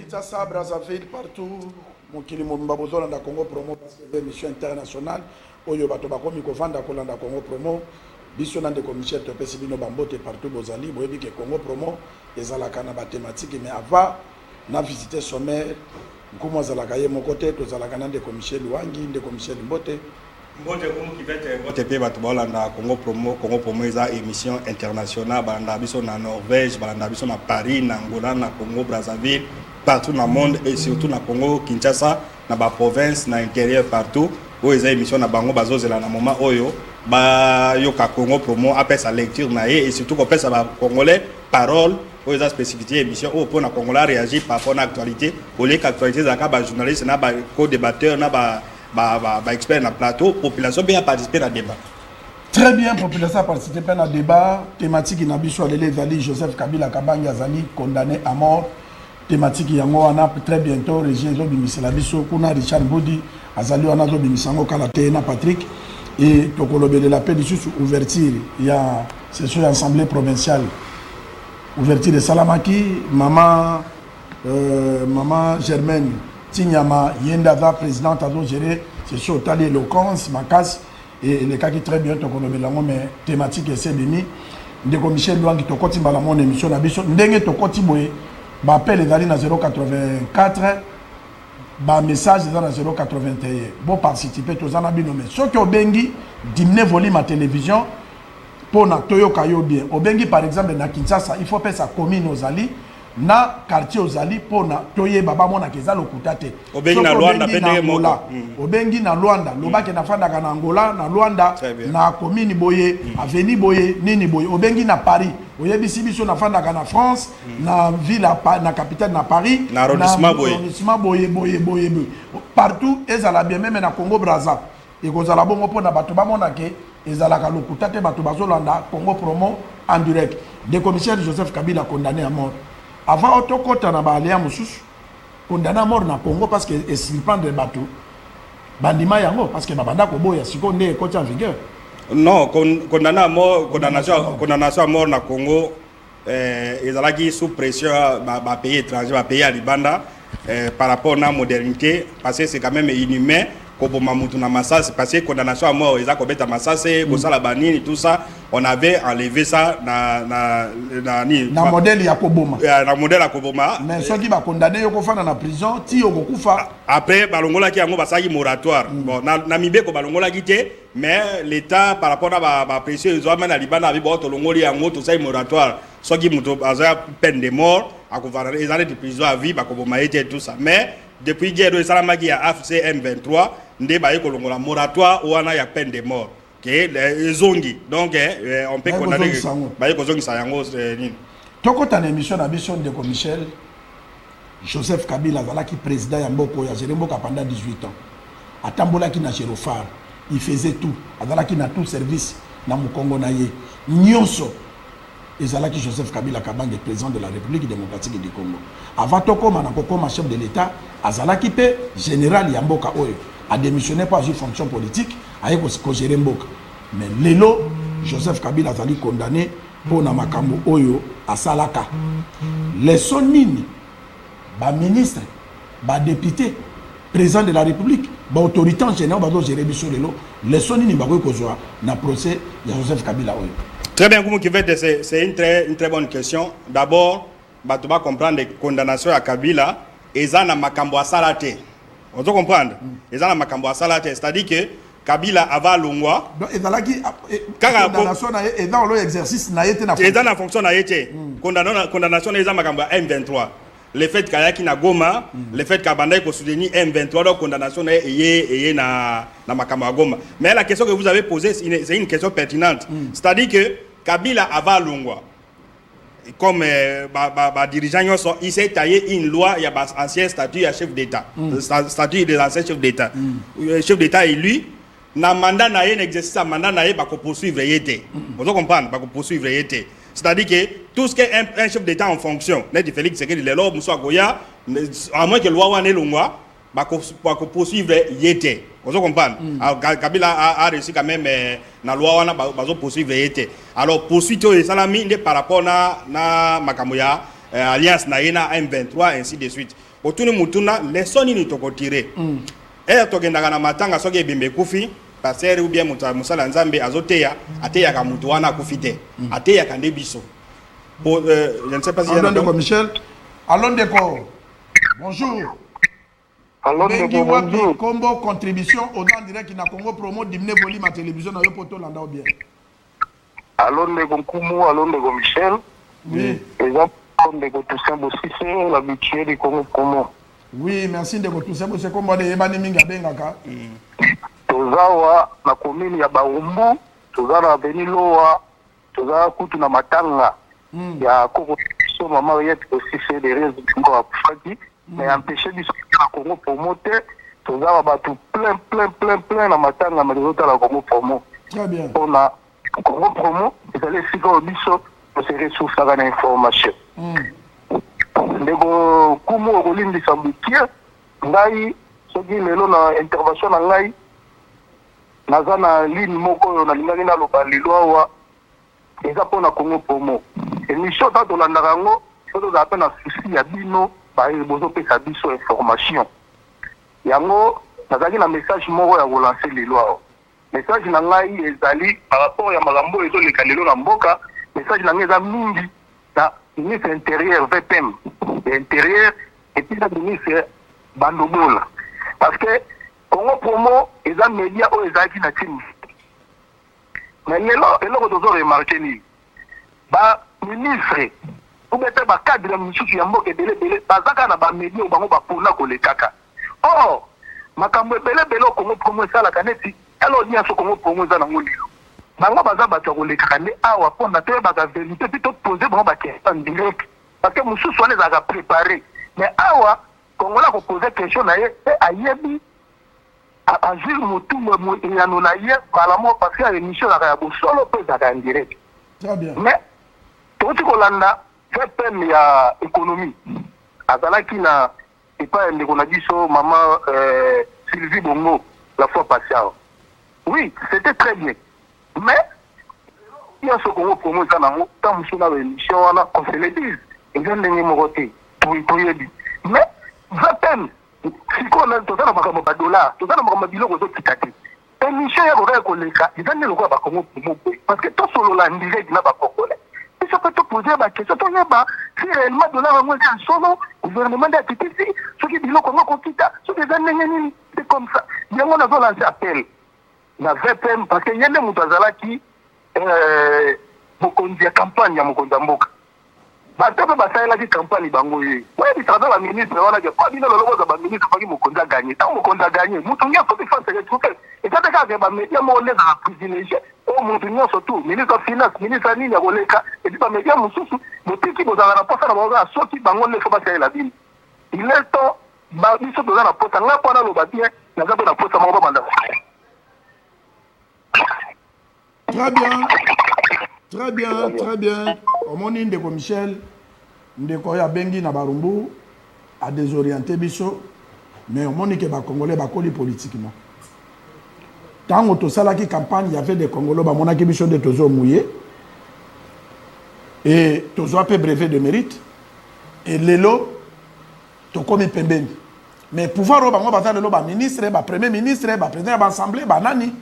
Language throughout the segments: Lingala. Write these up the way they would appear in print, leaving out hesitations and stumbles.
Kinshasa, Brazzaville, partout. Mon kili mobimba bozola na Congo promo parce que c'est mission internationale. Oyo bato bakomi kovanda kolanda Congo promo. Biso na ndeko Michel topesi bino bambote partout bozali. Boyebi ke Congo promo ezalaka na ba thématique mais avant na visiter sommaire. Nkumo azalaka ye mon côté tozalaka na ndeko Michel Wangi, ndeko Michel Mbote. Mbote comme qui fait Mbote pe bato bolanda Congo promo eza émission internationale balanda biso na Norvège, balanda biso na Paris, na Angola, na Congo Brazzaville. Partout dans le monde et surtout dans le Congo, Kinshasa, dans la province, dans l'intérieur, partout. Où ils ont émission dans Bango Bazozela, dans le moment où ils Congo promo, après sa lecture, et surtout qu'on peut savoir Congolais, parole, où ils ont spécificité émission, où pour les Congolais réagir par rapport à l'actualité, où les actualités, les journalistes, les co-débatteurs, les experts dans le plateau, la population bien participer dans le débat. Très bien, population a participé dans le débat. Thématique Inabiso Alele Zali, Joseph Kabila Kabanga Zali, condamné à mort. Thématique yango wana très bientôt Régis Zobimisela biso kuna Richard Bodi azali wana Zobimisango kala na Patrick et tokolobele la paix sur ouverture il y a session assemblée provinciale ouverture de Salamaki maman Germaine Tinyama Yenda va présidente azo gérer session tali éloquence Makas et les cas qui très bien tokolobele yango mais thématique c'est bini ndeko Michel Luangi tokoti mbala mon émission na biso ndenge tokoti boye ba appel ezali na 084 ba message ezali na 081 bon participer tozana bino mais soki obengi dimne volume à télévision pour na toyoka yo bien obengi par exemple na Kinshasa il faut pesa commune ozali na quartier ozali pour na toye baba mona keza lokuta te obengi na Luanda pendenge moko obengi na Luanda lobake na fanda kana Angola na Luanda na commune boye avenue boye nini boye obengi na Paris oyebisi biso na fanda kana France na ville na capitale na Paris na arrondissement boye partout ezala bien même na Congo Brazza et kozala bongo pona bato bamona ke ezala ka lokuta te bato bazolanda Congo promo en direct des commissaires Joseph Kabila condamné à mort avant autokota na baléa mususu condamné à mort na Congo parce que s'il prend des bateaux bandima yango parce que babanda ko boya sikonde ko en vigueur. Non, condamné à mort, condamnation à mort na Congo, ezalaki sous pression ba pays étranger, ba pays à Libanda par rapport à la modernité parce que c'est quand même inhumain. Parce que condamnation à mort, ils ont commis la banine, tout ça, on avait enlevé ça dans modèle Yakoboma. Dans modèle Yakoboma. Mais ceux qui va condamner, ils vont dans la prison, ti okufa. Après, balongola qui a un moratoire. Bon, Namibé ko balongola qui mais l'État par rapport à la pression, ils ont amené à Liban avec d'autres longoli en tout ça moratoire. Ceux qui ont peine de mort, ils ont des prisons à vie, et tout ça. Mais depuis hier, le Salamaki a AFC M23. Ndé baye kolongola moratoire ou ana ya peine de mort que les zongi donc on peut condamner baye kozongi sayango ni tokota na émission na biso de Michel Joseph Kabila qui président ya mboko ya Mboka pendant 18 ans atambolaki na Gerofar il faisait tout azalaki na tout service na Mukongo na ye nyonso ezalaki Joseph Kabila Kabange président de la République démocratique du Congo avant tokoma na kokoma chef de l'état azalaki pe général ya mboka oyo a démissionné par une fonction politique avec gérer Mboka. Mais Lelo, Joseph Kabila a été condamné pour na makambo oyo à Salaka. Les sonini, ba ministre, ba député, président de la République, ba autorité en général ba gérer biso Lelo, les sonini ba ko zo na procès de Joseph Kabila oyo. Très bien, comme c'est une très bonne question. D'abord, ba tu vas comprendre les condamnations à Kabila et ça na makambo à Salate. On doit comprendre. Ils ont la makambo à salate, c'est-à-dire que Kabila ava longwa. Donc ils ont la condamnation et dans l'exercice na été na. Et dans la fonction na été. Condamnation ils ont makambo M23. Le fait qu'il na Goma, le fait qu'Abanda ko soutenir M23 donc condamnation na makambo à Goma. Mais la question que vous avez posée c'est une question pertinente. C'est-à-dire que Kabila ava longwa. Comme dirigeant, il s'est taillé une loi, il y a un ancien statut à chef d'État. Statut des anciens chefs d'État. Chef d'État élu, na mandat na un exercice à mandat na ba ko poursuivre yété. Vous comprenez, ba ko poursuivre yété. C'est-à-dire que tout ce qu'est un chef d'État en fonction, net Félix Tshisekedi les lois Moussa Goya, à moins que loi wane longwa, ba ko poursuivre yété. Vous comprenez? Alors Kabila a réussi quand même na loi wana ba poursuivre yété. Alors poursuite et salami par rapport na makambo ya alliance na M23 ainsi de suite. otuni mutuna leçon nini tokotire tokendaka na matanga soki ebembe kufi passer ou bien musala nzambe azoteya ateyaka mutu wana akufi te ateyaka nde biso. Je ne sais pas si Ndeko Michel. Allô Ndeko. Bonjour. Allô Ndeko, bonjour. Combo contribution au en direct na Congo promo dimne volume à télévision na yo poto landa bien. Allô Ndeko Nkumu, allô Ndeko Michel. Oui. Exemple Ndeko Toussaint Bossissé, l'habitué du Congo promo. Oui, merci Ndeko Toussaint Bossissé comme de ebani minga bengaka. Tozawa na commune ya Baumbu, toza na Beniloa, toza kutu na Matanga. Ya Congo so maman yet aussi fait des raisons pour afaki mais empêcher du Congo promo te toza ba tout plein na Matanga mais autres la Congo promo. Très bien. On a Congo promo, ils allaient suivre au biso pour se ressources à l'information. Ndeko kumu okolindi sambikia ngai soki lelo na intervention na ngai naza na ligne moko na lingani na loba lilwa eza pona Congo promo. Émission ta tolandaka yango soki toza pe na souci ya bino bozopesa biso information yango nazalaki na message moko ya kolancer lelo awa. Message na ngai ezali par rapport ya makambo ezoleka lelo na mboka. Message na ngai eza mingi na ministre intérieur VPM intérieur et puis la ministre Bandobola parce que Congo promo eza média o ezalaki na team mais lelo tozo remarquer ni ba ministre ou bien ba cadre misusu ya mboka ebele bazaka na ba média bango ba pona kolekaka oh makambo ebele Congo promo sala kaneti alors ni aso Congo promo za na ngolilo bango baza bato kolekaka ne awa pona te ba vérité plutôt poser bango ba question direct parce que mususu wana ezaka préparé mais awa Congola ko poser question na ye ayebi a jure mutu mo yano na ye malamo parce que émission la bo solo pe za en direct. Très bien. Mais toti kolanda VPM ya économie azalaki na epa ndeko na biso maman Sylvie Bongo la fois passée. Oui, c'était très bien. Mais il y a ce qu'on promo ça na tant musu na émission wana qu'on se le dise ezende ngi mokote pour yebi. Mais VPM siko na tozana makambo ba dollar tozana makambo biloko zo tikate émission ya koka koleka ezande lokwa ba Congo promo parce que to solo la direct na ba kokole ça peut te poser ma question to yeba si réellement dollar ngo ya solo gouvernement de TTC ce qui biloko ngo kokita ce qui ezande ngi c'est comme ça yango na zo lancer appel na VPM parce que yende mutu azalaki mokonzi ya campagne ya mokonzi ya mboka batope basalelaki campagne bango ye oyebi tata ba ministre wana ke kwa bino lolobo za ba ministre baki mokonzi aganye ntango mokonzi aganye mutu nyonso te face retrouve ezate kaka bamedia moko nde ezaka privilégié oyo mutu nyonso tu ministre ya finance ministre ya nini ya koleka epi bamedia mosusu botiki bozala na posa na bango ya soki bango nde fo basalela bino il est temps biso toza na posa nga mpo naloba bien naza mpe na posa moko babanda. Très bien. Très bien, très bien. Omoni Ndeko Michel, Ndeko ya bengi na barumbu a désorienté biso, mais omoni ke ba Congolais ba koli politiquement. Tant to salaki campagne, il y avait des Congolais ba monaki biso de tozo mouillé et tozo a peu brevet de mérite et lelo to komi pembeni. Mais pouvoir o bango bazana lelo ba ministre, ba premier ministre, ba président ba assemblée, ba nani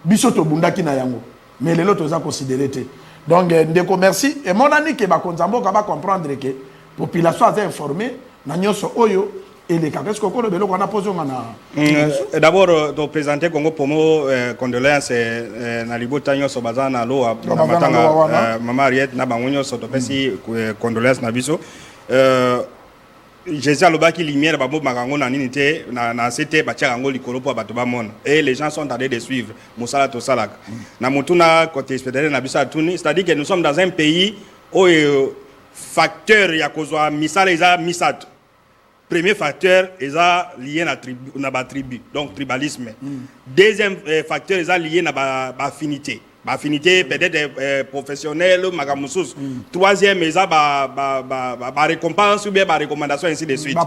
biso to bundaki na yango. Mais lelo toza considéré te. Donc, Ndeko, merci. Et mon ami qui va comprendre que la population est informée, oyo et les cas. Est-ce qu'on a posé d'abord, de présenter Congo Promo, condoléances, Nalibo Tanyo Sobazana, Loa, Maman Ariette, Nabangonyo, Sotopesi, condoléances Nabiso. Jésus Alobaki Lumière, Babo Marango, Naninité, Nasete, Bacharango, Likolopo, Batobamon. Et les gens sont en train de suivre. Moussala Tosalak. Namutuna, côté expédié, Nabisa Touni. C'est-à-dire que nous sommes dans un pays où facteur, Yakozwa, Misala, Eza, Misat. Premier facteur, Eza lié à la tribu, donc tribalisme. Deuxième facteur, Eza lié à l'affinité. Affinité peut-être professionnelle magamusus. Troisième eza ba récompense ou bien ba recommandation ainsi de suite.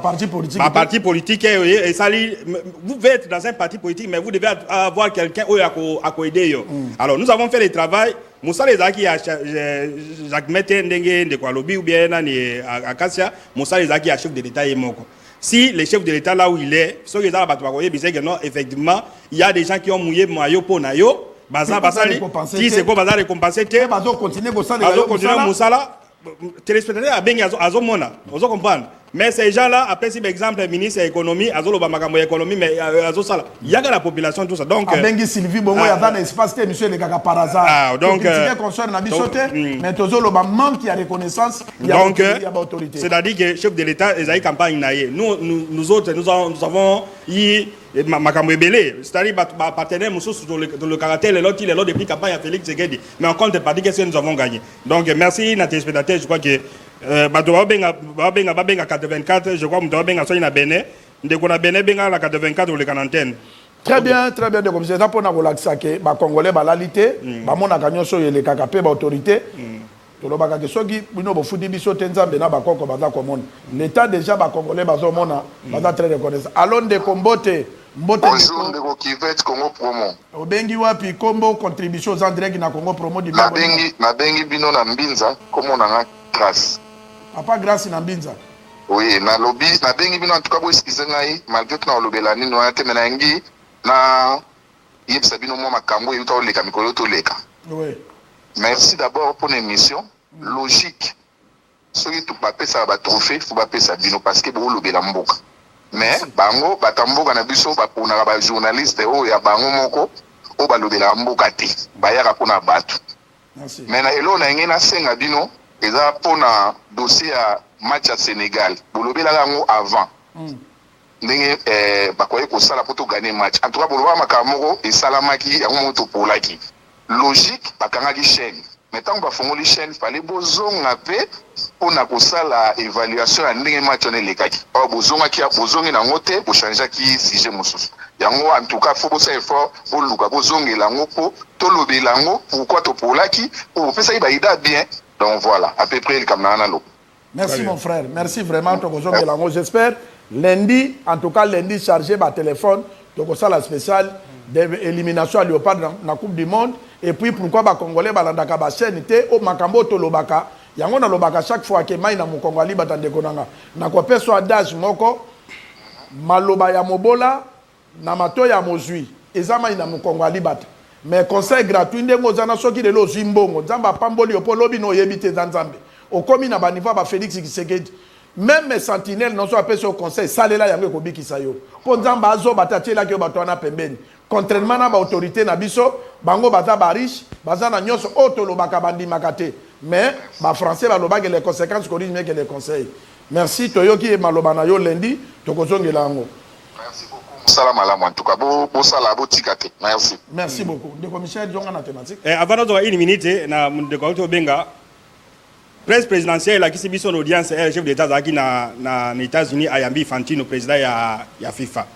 Parti politique et ça vous devez être dans un parti politique mais vous devez avoir quelqu'un où à aider yo. Alors nous avons fait le travail Moussa les aki Jacques Mette ndenge de quoi lobby ou bien nani Acacia Moussa les aki à chef de l'état et moko. si le chef de l'État là où il est, ceux qui ont que non, effectivement, il y a des gens qui ont mouillé maillot pour nayo, bazar basali, qui c'est quoi bazar récompensé, bazo continuer Moussala, téléspectateur a bien azomona, vous comprenez. Mais ces gens-là, après si par exemple le ministre de l'économie, azolo bamakambo économie, mais azosala, il y a que la population tout ça. Donc Bengi Sylvie Bongo y a un espace que monsieur les gars par hasard. Donc concerne la bisoté, mais tozolo ba manque il y a reconnaissance, il y a autorité. C'est-à-dire que chef de l'État les a campagne naïe. Nous autres nous avons makambo ebele, c'est-à-dire partenaire dans le caractère l'autre depuis campagne à Félix Tshisekedi. Mais en contrepartie qu'est-ce que nous avons gagné. Donc merci notre téléspectateur, je crois que Babenga 84, je crois que Babenga soit na Bénin, de qu'on a Bénin benga la 84 ou le canantenne. Très bien, de comme c'est ça pour nous relaxer que ba congolais ba lalité, ba mona kanyo so yele kakapé ba autorité. To lo baka ke soki bino bo fudi biso tenzambe na ba koko baza komona. L'état déjà ba congolais bazo mona, baza très reconnaissant. Alon de Kombote, Mbote bonjour ndeko Kivet Congo Promo. Obengi wapi Kombo contribution en direct na Congo Promo du Nabengi bino na Mbinza komo na grâce. Papa grâce na Mbinza. Oui, na lobby nabengi bino en tout cas bo excuse ngai malgré que na lobela nino na te menangi na yebisa bino mo makambo yuta oleka mikolo to leka. Oui. Merci d'abord pour l'émission logique. Soki tu bapesa ba trophée, faut bapesa bino parce que bo lobela mboka. Mais bango batamboka na biso ba pona ba journaliste o ya bango moko o ba lobela mboka te. Bayaka pona bato. Merci. Mais na elo na ngena senga bino eza pona dossier ya match à Sénégal. Bolobela yango avant. Ndenge bakoye ko sala poto gagner match. En tout cas boloba makamoko et salamaki yango moto polaki. Logique bakangaki chaîne. Maintenant ba fongoli chaîne fallait bozonga pe pona ko sala évaluation ya ndenge match on elekaki. Ba bozonga ki bozongi na ngote pour changer ki sujet mosusu. Yango en tout cas faut bosser effort pour luka bozongela ngo po to lobela ngo pourquoi to polaki pour faire ça ida bien. Donc voilà, à peu près le camarade. Merci mon frère, merci vraiment. J'espère lundi, en tout cas lundi, chargé ma téléphone. Donc ça la spéciale d'élimination à Léopard dans la Coupe du Monde. Et puis pourquoi les Congolais balandaka ba chaîne té au makambo to lobaka. Yango na lobaka chaque fois que mai na mu Congolais batande konanga. Na ko peso adage moko maloba ya mobola na mato ya mozui. Ezama ina mu Congolais bata. Mais conseil gratuit ndengo zana soki de lo zimbongo nzamba pamboli opo lobi no yebite nzambe okomi na ba niveau ba Félix Tshisekedi même mes sentinelles non so appelé au conseil salela yango ko bikisa yo po nzamba azo batatiela ke bato na pembeni contrairement na ba autorité na biso bango baza ba riche baza na nyoso otolo bakabandi makate mais ba français ba lobaka les conséquences corrige mieux que les conseils. Merci toyoki maloba na yo lundi tokozongela yango. Merci beaucoup. Salam à la en tout cas. Bon salam, bon tikate. Merci. Merci beaucoup. De commissaire Djonga na thématique. Avant d'avoir une minute, na de Kouto Benga, presse présidentielle la qui s'est son audience est le chef d'État qui na États-Unis Ayambi Fantino président ya FIFA.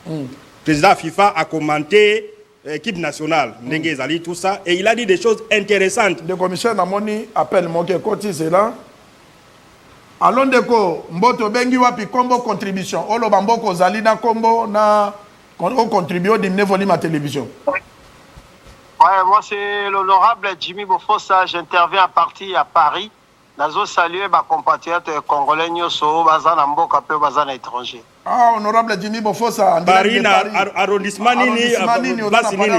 Président FIFA a commenté l'équipe nationale, Ndenge tout ça et il a dit des choses intéressantes. De commissaire Namoni appelle mon côté c'est là. Allons deko mboto bengi wapi kombo contribution. Olo bamboko zali na kombo na on contribue au dîner volume à télévision. Ouais, moi c'est l'honorable Jimmy Bofossa, j'interviens à partir à Paris. Nazo saluer ma compatriote congolais nyoso bazana mboka pe bazana étranger. Ah, honorable Jimmy Bofossa, Paris na arrondissement nini basi nini.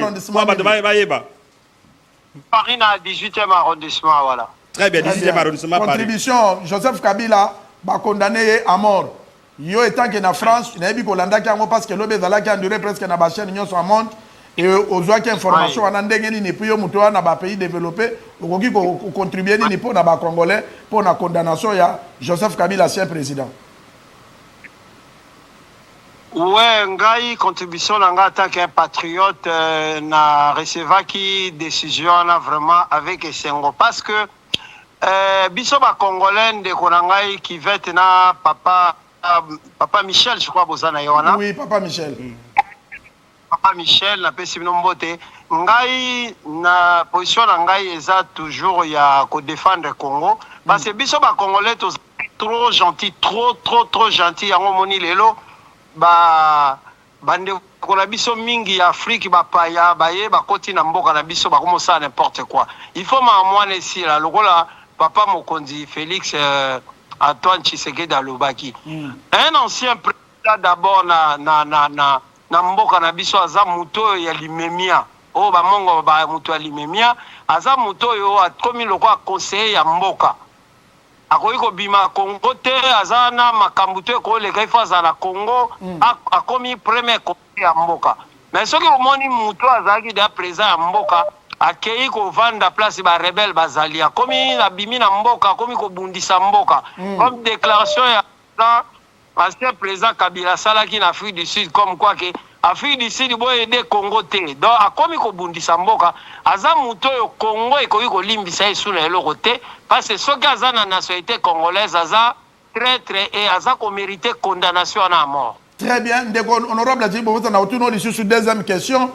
Paris na 18e arrondissement voilà. Très bien, 18e arrondissement Paris. Contribution Joseph Kabila ba condamné à mort. Yo étant que na France, na bi kolanda ki parce que lobe zala ki enduré presque na ba chaîne nyoso amont et ozwa ki information wana ndenge nini puis yo muto na ba pays développé okoki ko contribuer nini pour na ba congolais pour na condamnation ya Joseph Kabila ancien président. Ouais, ngai contribution nanga en tant qu'un patriote na recevaki décision na vraiment avec esengo parce que biso ba congolais de konangai qui va na Papa Michel, je crois, Bozana Yohana. Oui, Papa Michel. Papa Michel, na pesi mbote. Ngai na position na ngai eza toujours ya ko défendre Congo parce que biso ba congolais trop gentil, trop gentil yango moni lelo ba bande ko la biso mingi Afrique ba paya ba ye ba koti na mboka na biso ba commencer n'importe quoi. Il faut mwana ici là lokola Papa Mokonzi Félix Antoine Tshisekedi Alobaki. Un ancien président d'abord na mboka na biso aza muto ya limemia o ba mongo ba muto ya limemia aza muto yo akomi lokwa conseiller ya mboka akoki kobima Congo te aza na makambo te koleka ifaza na Congo akomi premier conseiller ya mboka mais soki omoni muto azalaki da président ya mboka akei kovanda place ba rebelle bazali akomi abimi na mboka akomi kobundisa mboka comme déclaration ya ancien président Kabila salaki na Afrique du Sud comme quoi que Afrique du Sud boye aider Congo te donc akomi kobundisa mboka aza muto yo Congo ekoki kolimbisa esu na eloko te parce que soki aza na nationalité congolaise aza traître et aza ko mériter condamnation à mort. Très bien, honorable Adjibo, vous en avez tout sur deuxième question.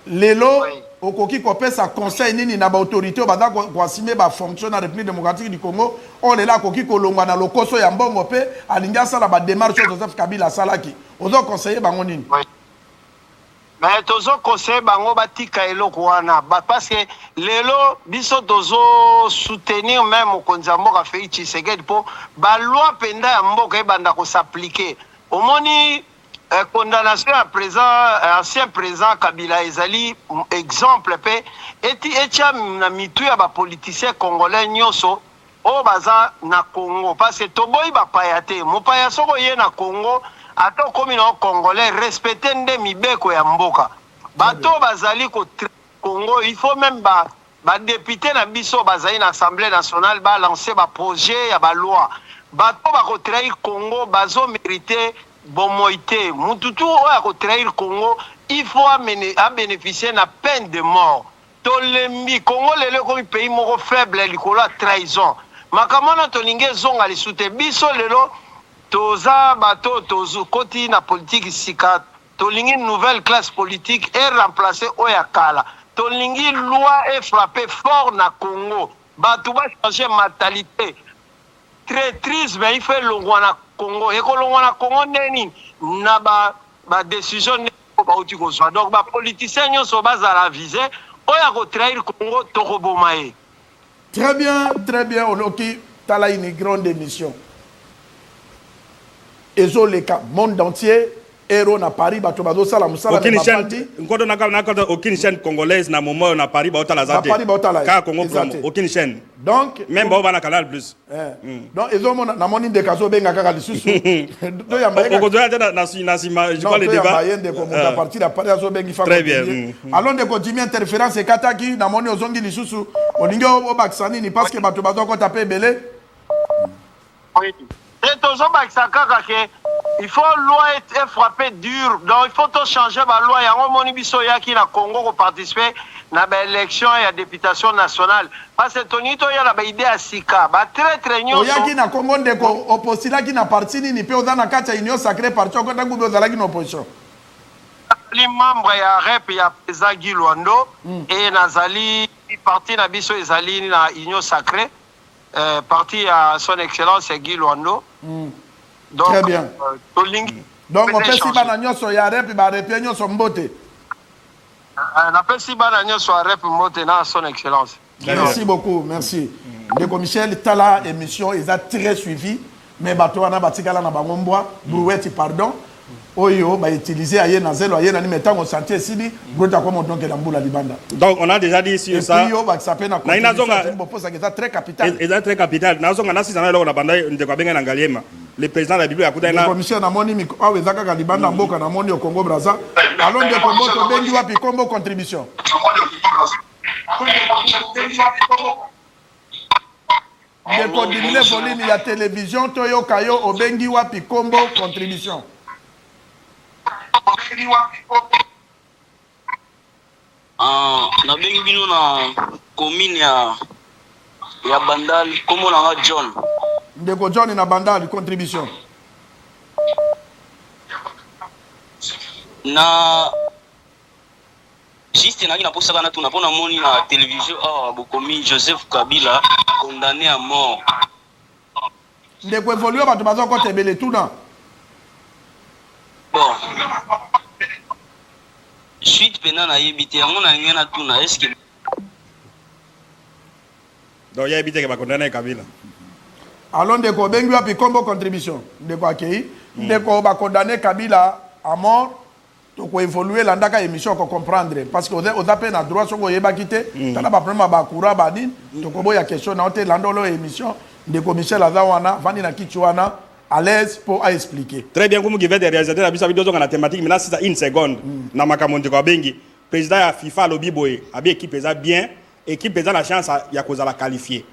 Lelo okoki kopesa conseil nini na ba autorité banda ko assumer ba fonction na République démocratique du Congo on est là koki kolongwa na lokoso ya mbongo pe alinga sala ba démarche Joseph Kabila salaki ozo conseiller bango nini mais tozo conseiller bango batika eloko wana parce que lelo biso tozo soutenir même mokonzi ya mboka Félix Tshisekedi po ba loi penda ya mboka ebanda ko s'appliquer omoni condamnation à présent ancien président Kabila ezali exemple pe etia na mitu ya ba politicien congolais nyoso o baza na Congo parce que toboyi ba payate mopaya soko ye na Congo ata komi na congolais respecter nde mibeko ya mboka bato bazali ko Congo il faut même ba député na biso bazali na assemblée nationale ba lancer ba projet ya ba loi bato ba ko trahir Congo bazo mériter Bomoïté, Mututu a trahir Congo, il faut bénéficier de la peine de mort. Tolembi, Congo, le pays moro faible, la trahison. Makamana tolinge zonga li soute biso lelo toza bato tozu koti na politique sika tolingi nouvelle classe politique et remplacer oyakala. Tolingi loi et frapper fort na Congo. Bato ba changer mentalité. Traîtrise mais il fait longwana Congo et kolongwana Congo neni na ba décision ne ba uti ko so donc ba politicien nyonso bazala viser oya ko trahir Congo to ko bomaye. Très bien oloki tala une grande émission ezo le monde entier héros na Paris bato bazo sala musala na Paris ngodo na aucune chaîne congolaise na moment na Paris ba otala zate ka Congo promo aucune chaîne donc même ba na Canal Plus donc ezo mona na moni de kazo benga kaka lisusu do ya mbaye ko doya na je crois le débat de ko monta partir la Paris azo bengi fa très bien allons de continuer interférence et kataki na moni ozongi lisusu olingi o baksani ni parce que bato bazo ko taper belé et tozo baksa kaka ke il faut loi être frappé dur donc il faut tout changer la loi yango moni biso yaki na Congo ko participer na ba élection ya députation nationale parce que tonito ya na ba idée à sika ba très nyoso yaki na Congo ndeko opposila ki na parti ni pe ozana kata union sacrée parti ko tangu be ozala ki na opposition li membre ya rep ya président Guy Luando et nazali parti na biso ezali na union sacrée parti à son excellence Guy Luando. Donc, très bien. Donc on peut si bana nyonso ya rep ba rep nyonso mbote. On appelle si bana nyonso ya rep mbote na son excellence. Merci beaucoup, merci. Ndeko Michel tala émission est très suivi mais bato wana batikala na bangomboa brouette pardon. Oyo ba utiliser aye na zelo aye na ni metango santé sidi brota comme donc la mbula libanda. Donc on a déjà dit sur ça. Yo ba s'appelle na très capital. Et très capital. Na zonga na sisana loko na banda ndeko benga na ngaliema. Le président de la Bible akuta na commission na moni miko awezaka ka libanda mboka na moni au Congo Brazza. Alors de Congo to bengi wapi kombo contribution. De continuer volume ya télévision toyo kayo obengi wapi kombo contribution. Na bengi bino na commune ya Bandali komo na John. Ndeko John na Bandali contribution. Na juste na posa kana tuna pona moni na télévision bokomi Joseph Kabila condamné à mort. Ndeko évoluer bato bazo ko tebele tuna. Bon. Suite pena na yebite yango na ngena tuna est-ce que donc ya yebite ke ba condamné Kabila. Alors ndeko bengi wapi kombo contribution ndeko akei ndeko ba condamner Kabila à mort to ko évoluer la ndaka émission ko comprendre parce que on a peine à droit soko yeba kité tala ba problème ba kura ba din to ko boya question na hotel landolo émission ndeko Michel Azawana vandi na kichwana à l'aise pour expliquer. Très bien, comme vous avez des réalisateurs, vous avez besoin de la thématique, mais là, c'est une seconde. Dans ma camonte, président de la FIFA, lobby boy, équipe bien, équipe la chance, il y a cause à la qualifier.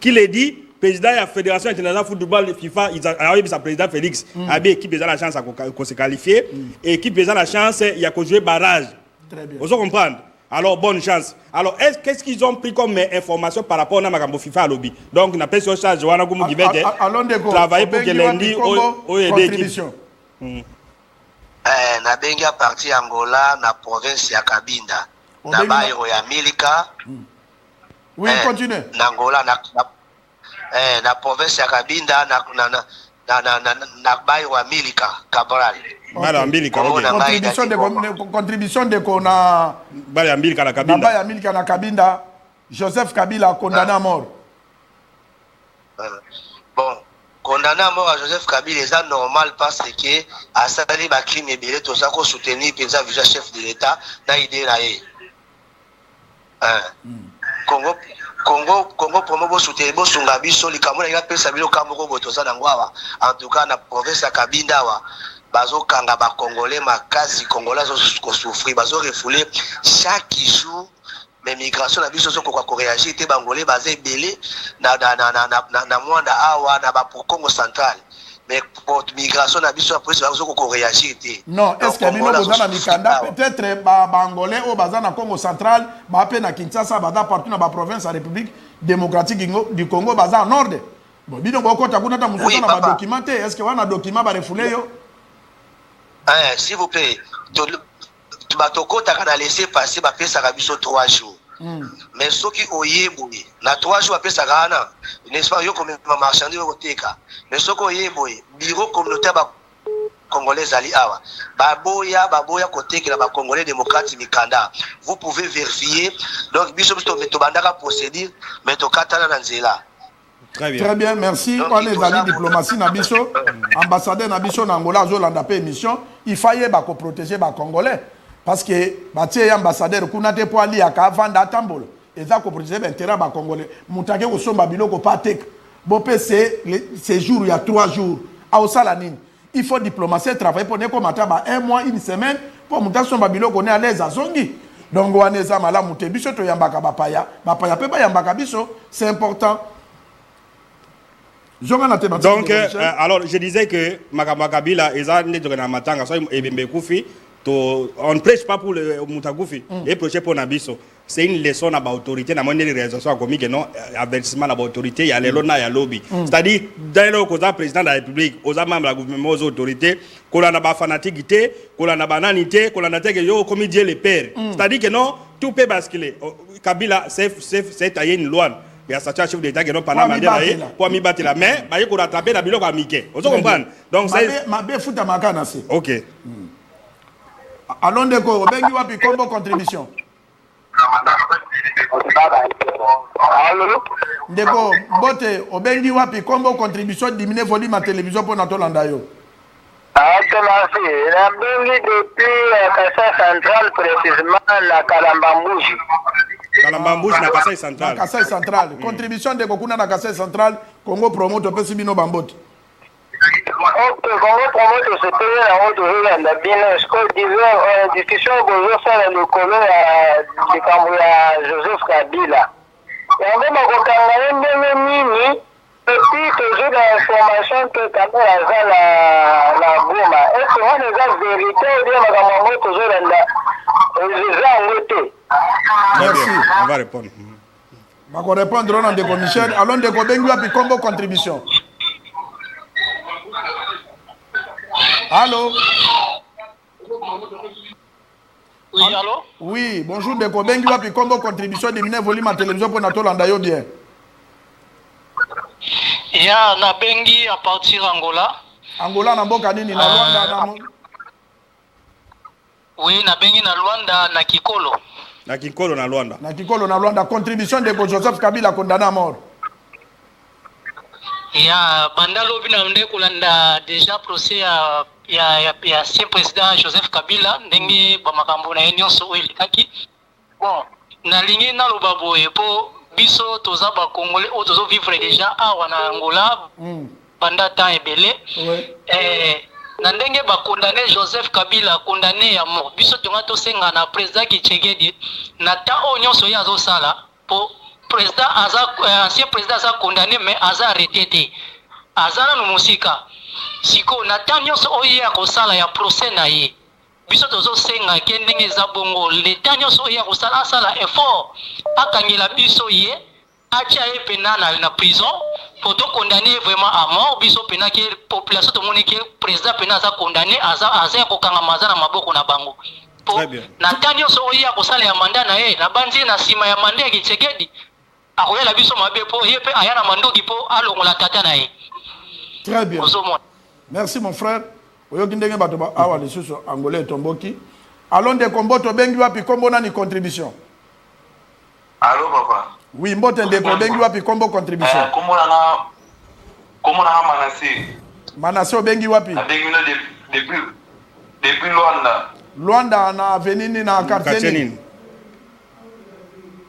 Qui l'a dit, président de la Fédération internationale de football, FIFA, il a eu sa président Félix, équipe la chance à se qualifier, équipe la chance, il y a cause jouer barrage. Très bien. Vous comprenez? Alors, bonne chance. Alors, qu'est-ce qu'ils ont pris comme information par rapport à Magambo FIFA à lobby? Donc, on appelle sur charge, on a travailler pour que lundi, on ait des contributions. Na bengi à parti Angola, na province ya Cabinda, na bairo ya Milika. Oui, continue. Na Angola, na province ya Cabinda, na bairo ya Milika, Cabral. Contribution de Kona Bayambilka na Kabinda. Bayambilka na Kabinda. Joseph Kabila condamné à mort. Bon, condamné à mort à Joseph Kabila est normal parce que à Sali Bakim et Bilé, tout ça qu'on soutenir Penza Visa chef de l'État, n'a idée là. Congo promo soutenir Bosunga Biso, les Camerounais, il a fait Sabilo Kamoko Botosa Nangwawa. En tout cas, na province à Kabinda. Bazo kanga ba congolais makasi congolais ko souffrir bazo refoulé chaque jour mais migration na biso soko ko réagir té bangolais bazé belé na mwanda awa na ba pour Congo central mais pour migration na biso après bazo ko réagir té non est-ce que bino bozana mikanda peut-être ba bangolais au bazana Congo central ba pe na Kinshasa ba da partout na ba province la République démocratique du Congo baza en ordre bon bino boko ta kuna ta muso na ba documenté est-ce que wana document ba refoulé yo. S'il vous plaît, tu vas te laisser passer ça 3 jours. Mais ceux qui ont yéboué, na 3 jours après ça, n'est-ce pas, yo comme marchandise au teka. Mais ceux qui ont yéboué, bureau communautaire congolais ali awa. Baboya côté que la congolais démocrate mikanda. Vous pouvez vérifier. Donc biso to bandaka procédure, mais to katana na nzela. Très bien, merci. On est allé diplomatie Nabiso, ambassadeur Nabiso Nangola, Zolanda pe émission. Il fallait protéger les Congolais. Parce que les ambassadeurs, kuna te po ali aka vanda tambolo. Et ça ko protéger l'intérêt des Congolais. Moutake ko somba biloko patek. Bon c'est ces jours il y a 3 jours. A Osalanine. Il faut diplomatie travailler pour ne commenter 1 mois, 1 semaine pour monter somba biloko ne à l'aise à zongi. Donc on est à mala mouté biso to yambaka bapaya. Bapaya pe ba yambaka biso, c'est important. Donc, alors, je disais que Makabila, on ne prêche pas pour le Moutagoufi, et prêche pour Nabiso. C'est une leçon à l'autorité, dans les réalisations comiques, non, avertissement à l'autorité, il y a les lonas, il y a lobby. C'est-à-dire, dans le président de la République, aux membres de la gouvernement, aux autorités, qu'on a pas fanaticité, qu'on a bananité, qu'on a comme il dit les pères. C'est-à-dire que non, tout peut basculer. Kabila, c'est taillé une loi. Il y a certains chefs d'État qui n'ont pas demandé pour m'y battre la main, mais il faut rattraper la bilan à Mickey. Vous comprenez? Donc, c'est. Ma bé fout à ma canne. Ok. Allons de quoi? Ben, il y a une contribution. Allô? Ndeko, bote, obengi wapi kombo contribution diminuer volume à télévision pour notre landayo. Merci. La bengi depuis Kassai Central, précisément la Kalambambouche. Kalambambouche na Kassai Central. Kassai Central. Contribution de Kokuna na Kassai Central, Congo promote pesi bino bambote. Ok, Congo promote se paye la route de la bien, ce qu'on disait, discussion de faire le colon de Kamouya Joseph Kabila. Et on va me mini, et puis que j'ai l'information que Kabila a la Goma. Est-ce qu'on est la vérité ou bien on va toujours Merci. On va répondre. On va répondre au nom de Michel. Allons de Kobengu à Pikombo contribution. Allô? Oui, allô? Oui, bonjour de Kobengu à Pikombo contribution diminuer volume à télévision pour notre landayo bien. Il y a na bengi à partir Angola. Angola na mboka nini na Rwanda na Oui, na bengi na Rwanda na Kikolo. Na Kikolo na Rwanda. Na Kikolo na Rwanda contribution de Joseph Kabila condamné à mort. ya banda lobi na nde kulanda déjà procès ya ancien président Joseph Kabila ndenge bamakambo na nyonso oyo elikaki bon nalingi naloba boye po biso toza bakongolais oyo tozo vivre déjà awa na Angola pendant temps ebele na ndenge bakondane Joseph Kabila condamné ya mort biso tonga tosenga na président Tshisekedi na ta oyo nyonso ya azosala po président ancien président aza condamné mais aza arrêté te aza na musika siko na ta nyonso oyo ya kosala ya procès na ye biso tozosenga ke ndenge eza bongo leta nyonso oyo ya kosala asala effort akangela biso ye atia ye pena na prison pour condamner vraiment à mort biso pena ke population to moni ke président pena aza condamné aza kokanga maza na maboko na bango po na ta nyonso oyo ya kosala ya mandat na ye na banzi na sima ya mandat ya Tshisekedi akoyela biso mabe po ye pe aya na mandoki po alongola tata na ye. Très bien. Merci mon frère. Oyoki ndenge bato ba awa lisusu angolais tomboki. Allons de kombo to bengi wapi kombo na ni contribution. Allô papa. Oui, mbote ndeko bengi wapi kombo contribution. Kombo na Manase. Manase bengi wapi? Bengi na depuis Luanda. Luanda na avenue na quartier ni.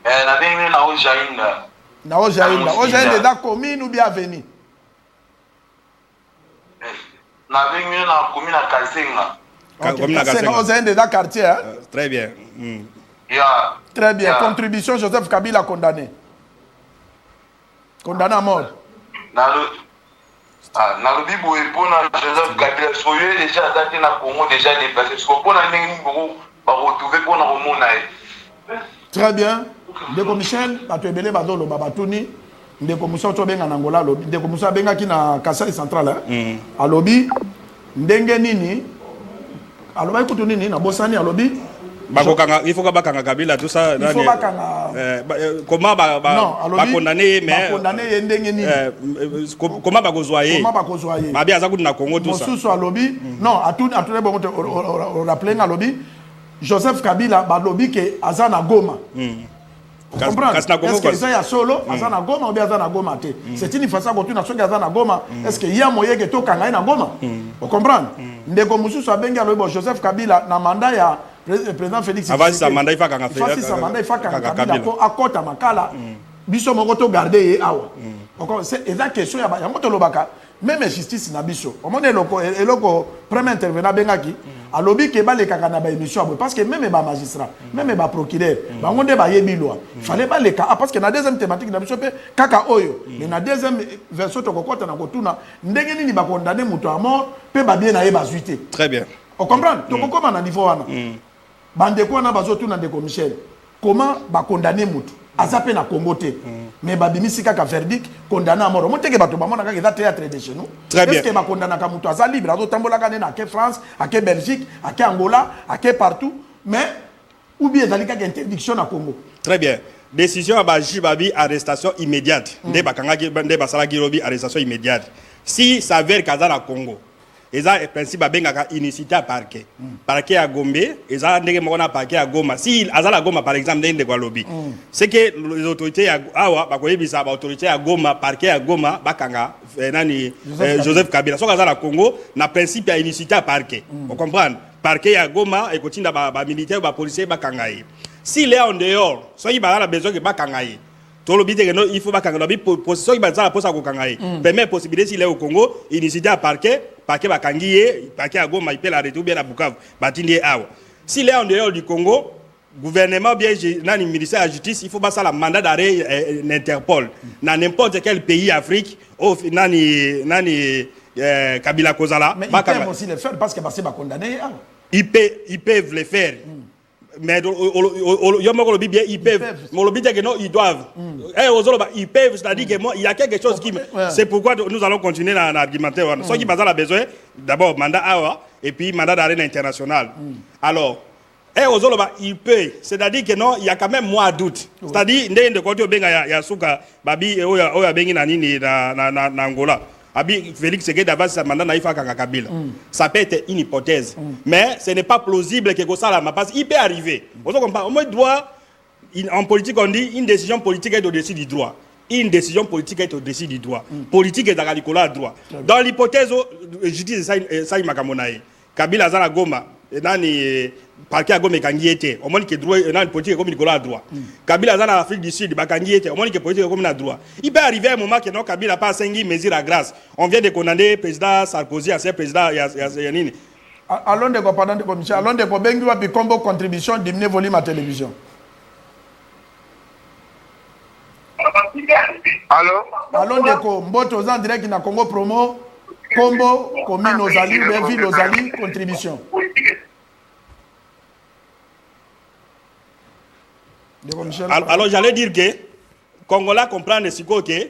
Na bengi na Ojainda. Na Ojainda. Ojainda da commune ou bien avenue? Na bengi na commune na Kasenga. Comme na Kasenga. Ojainda da quartier hein? Très bien. Yeah. Très bien. Yeah. Contribution Joseph Kabila condamné. Condamné à mort. Dans le Bible, pour Joseph Kabila, soyez déjà attaqué dans le Congo, déjà déplacé. Parce que pour la retrouver pour le monde. Très bien. Ndeko Michel, Bato Ebele Badolo Babatuni, Ndeko Moussa Tobenga Angola, Ndeko Moussa Benga qui na Kasai Central. Alobi, Ndenge Nini, Aloba ikutu nini na Bosani Alobi. Il faut que Kabila tout ça. Il faut que comment condamner mais comment bakozoyer mabi aza na Congo tout ça. Mosusu alobi non atune bon rappeler alobi Joseph Kabila balobi ke aza na Goma. Comprendre? Est-ce que ça y a solo aza na Goma ou bien aza na Goma te? C'est une façon que tu na soki aza na Goma. Est-ce que y a moyen que to kanga na Goma? Vous comprenez? Ndeko mususu abenga lobo Joseph Kabila na mandat ya président Félix avant sa mandat il faut kanga Kabila pour akota makala biso moko to garder awa. C'est exact question ya yango to lobaka même justice na biso. Au monde eloko premier intervenant bengaki alobi ke baleka na ba émission parce que même ba magistrat même ba procureur bango nde ba yebi loi fallait baleka parce que na deuxième thématique na biso pe kaka oyo mais na deuxième version to kokota na kotuna ndenge nini ba condamner muto à mort pe ba bien na ye bazuité. Très bien. On comprend to kokoma na niveau wana bande ko na bazotu na ndeko Michel comment ba condamner muto azape na Congo te mais babimisi kaka verdict condamné à mort moteke bato bamona kaka eza théâtre de chez nous. Est-ce que ba condamna ka muto aza libre azo tambola ka na ke France à ke Belgique à ke Angola à ke partout mais ou bien ezali kaka interdiction na Congo. Très bien. Décision ba jibabi arrestation immédiate nde bakanga nde basala girobi arrestation immédiate si s'avère kaza na Congo. Eza principe abengaka unicité à parquet. Parquet à Gombe, eza ndenge moko na parquet à Goma. Si azala Goma par exemple ndenge kwa lobby. C'est que les autorités à awa bakoyebisa ba autorité à Goma, parquet à Goma bakanga nani Joseph Kabila. So azala Congo na principe à unicité à parquet. Vous comprenez? Parquet à Goma et continue ba militaire ba policier bakanga yi. S'il est en dehors, so il a besoin que bakanga yi. Il faut bakanga lobi position il bazala posa ko kanga yi. Permet possibilité s'il est au Congo, unicité à parquet parquet bakangiye parquet à Goma il peut l'arrêter ou bien à Bukavu batindi awa s'il est en dehors du Congo gouvernement bien nani ministère de la justice il faut passer la mandat d'arrêt n'Interpol dans n'importe quel pays Afrique ou nani Kabila Kozala mais ils peuvent aussi le faire parce que parce ba condamné ils peuvent le faire mais bien ils peuvent que non ils doivent ils peuvent c'est-à-dire que il y a quelque chose qui c'est pourquoi nous allons continuer à argumenter ceux qui ont besoin d'abord mandat AWA et puis mandat d'arrêt international alors il peut c'est-à-dire que non il y a quand même moins de doute c'est-à-dire ndenge côté benga ya suka babi oya bengi na nini na Angola Abi Félix Tshisekedi avance sa mandat naïfa kanga Kabila. Ça peut être une hypothèse. Mais ce n'est pas plausible que ça la passe. Il peut arriver. On moins droit en politique on dit une décision politique est au-dessus du droit. une décision politique est au-dessus du droit. Politique est à la droit. Dans l'hypothèse justice ça makamonae. Kabila zana goma nani parquet à goma kangi était. Au moins que droit nani politique comme Nicolas droit. Kabila zana Afrique du Sud bakangi était. Au moins que politique comme na droit. Il peut arriver un moment que non Kabila pas cinq mesures à grâce. On vient de condamner le président Sarkozy à ce président Yanini. Allons de pendant de commission, allons de bengi wa bi combo contribution diminuer volume à télévision. Allô? Allons de ko mboto en direct na Congo promo combo commune aux alliés ou ville aux alliés contribution. Alors j'allais dire que Congolais comprennent ce que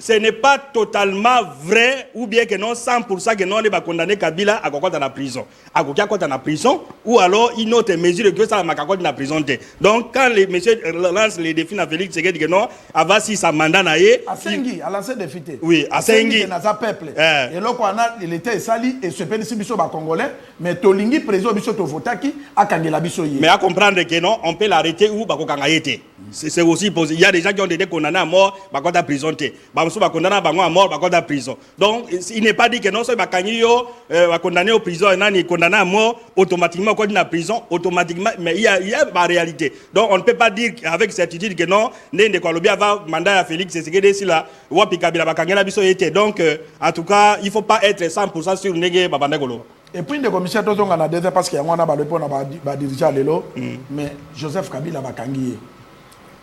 ce n'est pas totalement vrai ou bien que non 100% que non on va condamner Kabila à quoi dans la prison. À quoi dans la prison ou alors une autre mesure que ça m'a dans la prison. Donc quand les messieurs lancent les défis à Félix Tshisekedi que non avant si ça mandat naé à Sengi à lancer défi. Oui, à Sengi dans sa peuple. Et là qu'on a il était sali et ce pays si biso ba congolais mais tolingi président biso to votaki à kangela biso yi. Mais à comprendre que non on peut l'arrêter ou ba ko kangayete. C'est aussi possible. Il y a des gens qui ont été condamnés à mort ba ko ta prison té. Ba condamné bango à mort ba ko ta prison. Donc il n'est pas dit que non so ba kanyo ba condamné au prison nani condamné à mort automatiquement quand dans la prison automatiquement mais il y a la réalité. Donc on ne peut pas dire avec certitude que non né de Kolobi avant mandat à Félix Tshisekedi si là wapi Kabila ba kangela biso était. Donc en tout cas il faut pas être 100% sur négé babanda kolo. Et puis le commissaire tozonga na deuxième parce qu'il y a on a ba répondre ba dirigeant lelo mais Joseph Kabila ba kangiye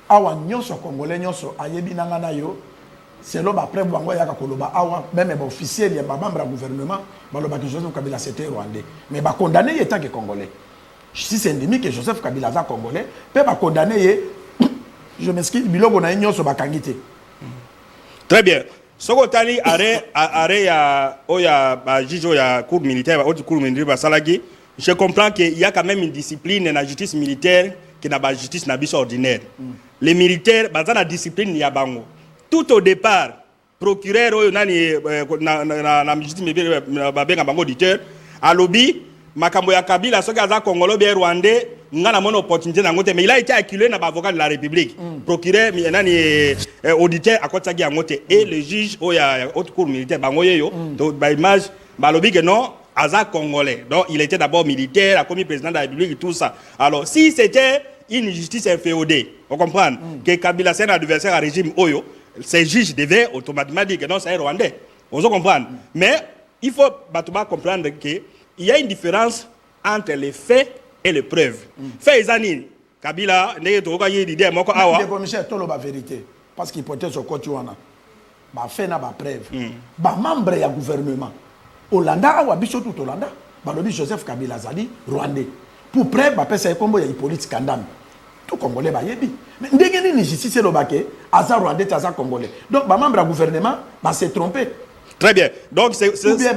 awa nyonso congolais nyonso ayebi nanga na yo c'est là après bango ya koloba awa même ba officiel ya ba membre du gouvernement baloba que Joseph Kabila c'était rwandais mais ba condamné étant que congolais si c'est endémique que Joseph Kabila za congolais peut ba condamné je m'excuse biloko na nyonso ba kangité. Très bien. Soko tali arrêt ya oya ba jijo ya cour militaire autre cour militaire ba salagi je comprends qu'il y a quand même une discipline dans la justice militaire qui n'a pas justice na biso ordinaire. Les militaires bazana la discipline ya bango. Tout au départ procureur oyo nani na justice militaire ba benga bango auditeur à lobby makambo ya Kabila soki aza congolais bien rwandais ngana mono opportunité na ngote mais il a été acculé na avocat de la République procureur nani auditeur akotaki ya ngote et le juge oya haute cour militaire bango yeyo donc ba image ba lobby que non aza congolais donc il était d'abord militaire a commis président de la République et tout ça. Alors si c'était une justice inféodée on comprend que Kabila c'est un adversaire à régime oyo ces juges devaient automatiquement dire que non c'est un rwandais on se comprend mais il faut batouba comprendre que il y a une différence entre les faits et les preuves. Faits zanini Kabila ndenge toka yi l'idée moko awa. Le commissaire tolo ba vérité parce qu'il portait sur côté wana. Ba fait na ba preuve. Ba membre ya gouvernement. Hollanda awa biso tout Hollanda. Ba lobi Joseph Kabila zali rwandais. Pour preuve ba pesa kombo ya Hippolyte Kandam. Tout congolais ba yebi. Mais ndenge ni justice lo baké aza rwandais aza congolais. Donc ba membre ya gouvernement ba s'est trompé. Très bien. Donc c'est bien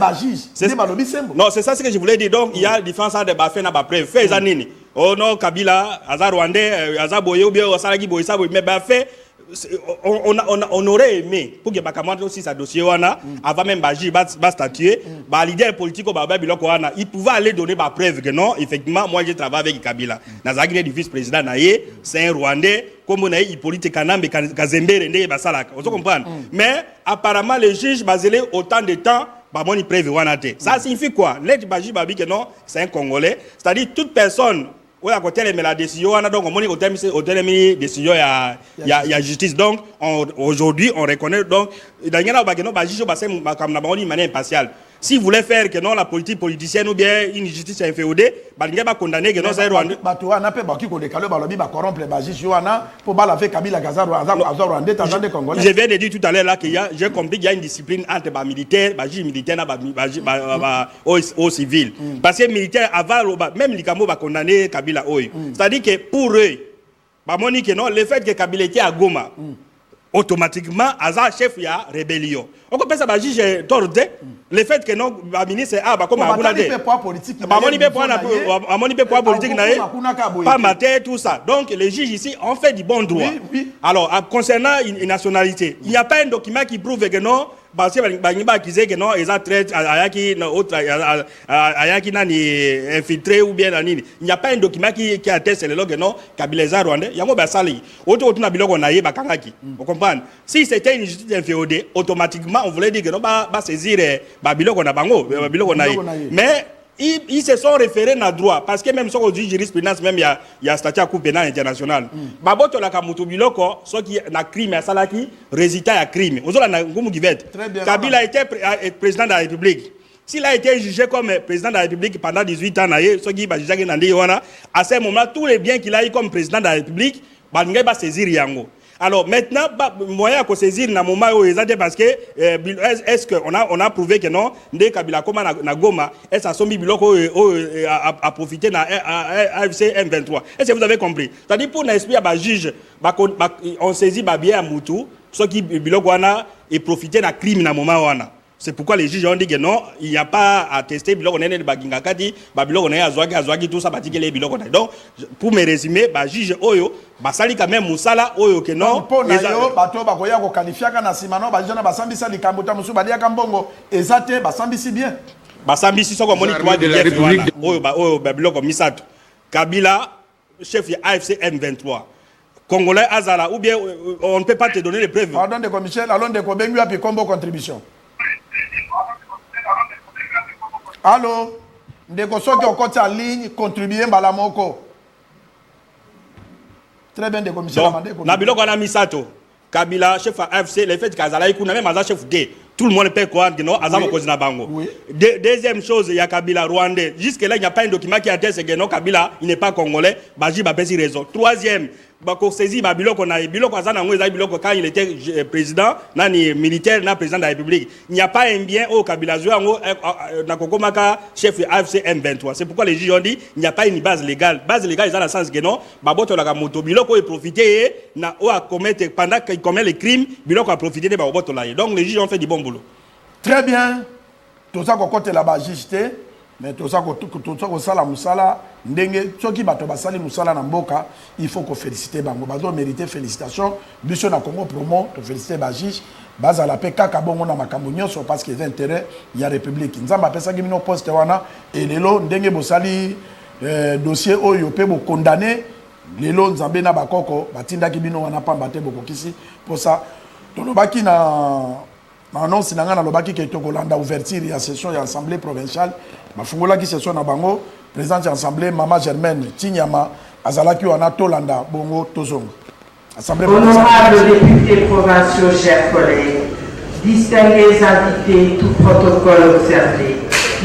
non, c'est ça ce que je voulais dire. Donc il y a différence entre bafé na ba preuve. Fait zanini. Oh non Kabila, Aza Rwandais, Aza Boye ou bien Osalagi Boye ça mais bafé on aurait aimé pour que Bakamante aussi sa dossier wana avant même Baji ba statuer, ba leader politique au Baba Biloko wana, il pouvait aller donner ba preuve que non, effectivement moi j'ai travaillé avec Kabila. Nazagine du vice-président naé, c'est un Rwandais comme on a Hippolyte Kanambe Kazembere ndé basalaka. On se comprend. Mais apparemment les juges basés autant de temps bah mon preuve wana té. Ça signifie quoi? Let Baji babi que non, c'est un Congolais, c'est-à-dire toute personne oui, à côté de la décision, donc on au terme décision il y a justice. Donc aujourd'hui on reconnaît donc dans une manière impartiale. Si vous voulez faire que non la politique politicienne ou bien une justice inféodée, bah il va condamner que non c'est Rwanda. Bah toi on a pas qui qu'on décale bah ba corrompre ba Joana pour ba la faire Kabila Gazaro Rwanda tant de Congolais. Je viens de dire tout à l'heure là qu'il y a j'ai compris qu'il y a une discipline entre ba militaire, ba juge militaire ba au civil. Parce que militaire avant même les Kambo va condamner Kabila oy. C'est-à-dire que pour eux bah moni que non le fait que Kabila était à Goma automatiquement Aza chef ya rébellion. On peut ça ba juge tordé le fait que non ba ministre ba comme abuna de ba moni be pouvoir politique na pas mater tout ça. Donc les juges ici ont fait du bon droit. Alors concernant une nationalité, il n'y a pas un document qui prouve que non parce que bangiba accusé que non ils ont traité ayaki autre ayaki nani infiltré ou bien nani, il n'y a pas un document qui atteste le que non Kabila za rwandais yango ba sali auto na biloko na ye bakangaki, vous comprenez? Si c'était une justice inféodée, automatiquement on voulait dire que non ba saisir ba biloko na bango biloko na ye, mais ils se sont référés na droit parce que même si on dit jurisprudence même il y a statut à Cour pénale internationale. Baboto la kamutu biloko so qui na crime ya salaki résultat ya crime. Ozola na ngumu givet. Kabila a été président de la République. S'il a été jugé comme président de la République pendant 18 ans na ye, so qui ba jugé na ndi wana, à ce moment tous les biens qu'il a eu comme président de la République, ba ngai ba saisir yango. Alors maintenant, moyen à saisir na moment où ils ont parce que est-ce qu'on a prouvé que non, dès Kabila comme na Goma, est-ce que Sombi Biloko a profité na AFC M23. Est-ce que vous avez compris? C'est-à-dire pour n'esprit à juge, on saisit bien à Moutou, ce qui Biloko et profité na crime na moment wana. C'est pourquoi les juges ont dit que non, il n'y a pas à tester biloko nene de bagingakati, biloko nene azwagi tout ça batike les biloko. Donc pour me résumer, juge oyo basali quand même musala oyo que non. Pour na yo bato bakoya ko qualifier kana simano bajana basambisa likambota musu balia kambongo ezate basambisi bien. Basambisi soko moni droit de la République oyo biloko misato. Kabila chef AFC M23. Congolais azala ou bien on ne peut pas te donner les preuves. Pardon de Michel, allons de Kobengu api combo contribution. Allô, ndeko soki okoti en ligne contribuer mbala moko. Très bien de commissaire Mandeko. Na biloko na misato. Kabila chef AFC le fait qu'azala ikuna même aza chef D. Tout le monde peut croire que non azama kozi na bango. Deuxième chose, il y a Kabila rwandais. Jusque là il n'y a pas un document qui atteste que non Kabila il n'est pas congolais, baji ba pesi raison. Troisième, bako saisi ba biloko na biloko azana ngo ezali biloko quand il était président nani militaire na président de la République. Il n'y a pas un bien au Kabila zo ngo na kokomaka chef AFC M23. C'est pourquoi les juges ont dit il n'y a pas une base légale. Base légale dans le sens que non baboto la moto biloko est profité na o a commettre pendant qu'il commet les crimes biloko a profité de baboto la. Donc les juges ont fait du bon boulot. Très bien. Tout ça qu'on compte là-bas juste, mais tout ça qu'on sala musala ndenge soki bato basali musala na mboka, il faut qu'on félicite bango. Bazo mériter félicitations. Biso na Congo promo, to féliciter ba juge, baza la pe kaka bongo na makambo nyonso parce que intérêt il y a république. Nzamba pesa gimino poste wana et lelo ndenge bosali dossier oyo pe bo condamné lelo nzambe na bakoko batinda kibino wana pamba te boko kisi pour ça tolobaki na annonce nanga na lobaki ke to kolanda ouverture ya session ya assemblée provinciale bafungola ki session na bango présidente de l'assemblée Mama Germaine Tinyama azalaki wana tolanda bongo tozonga assemblée provinciale. Honorables députés provinciaux, chers collègues, distingués invités, tout protocole observé,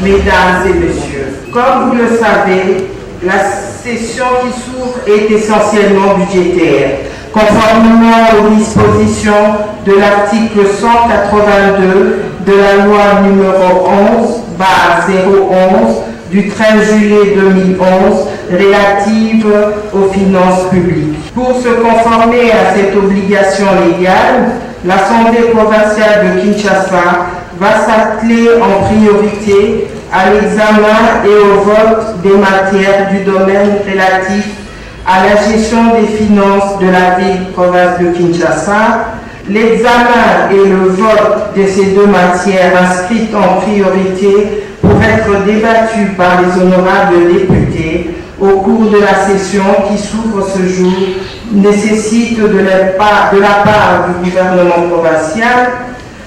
mesdames et messieurs, comme vous le savez, la session qui s'ouvre est essentiellement budgétaire. Conformément aux dispositions de l'article 182 de la loi numéro 11/011 du 13 juillet 2011 relative aux finances publiques. Pour se conformer à cette obligation légale, l'Assemblée provinciale de Kinshasa va s'atteler en priorité à l'examen et au vote des matières du domaine relatif à la gestion des finances de la ville-province de Kinshasa. L'examen et le vote de ces deux matières inscrites en priorité pour être débattus par les honorables députés au cours de la session qui s'ouvre ce jour nécessite de la part du gouvernement provincial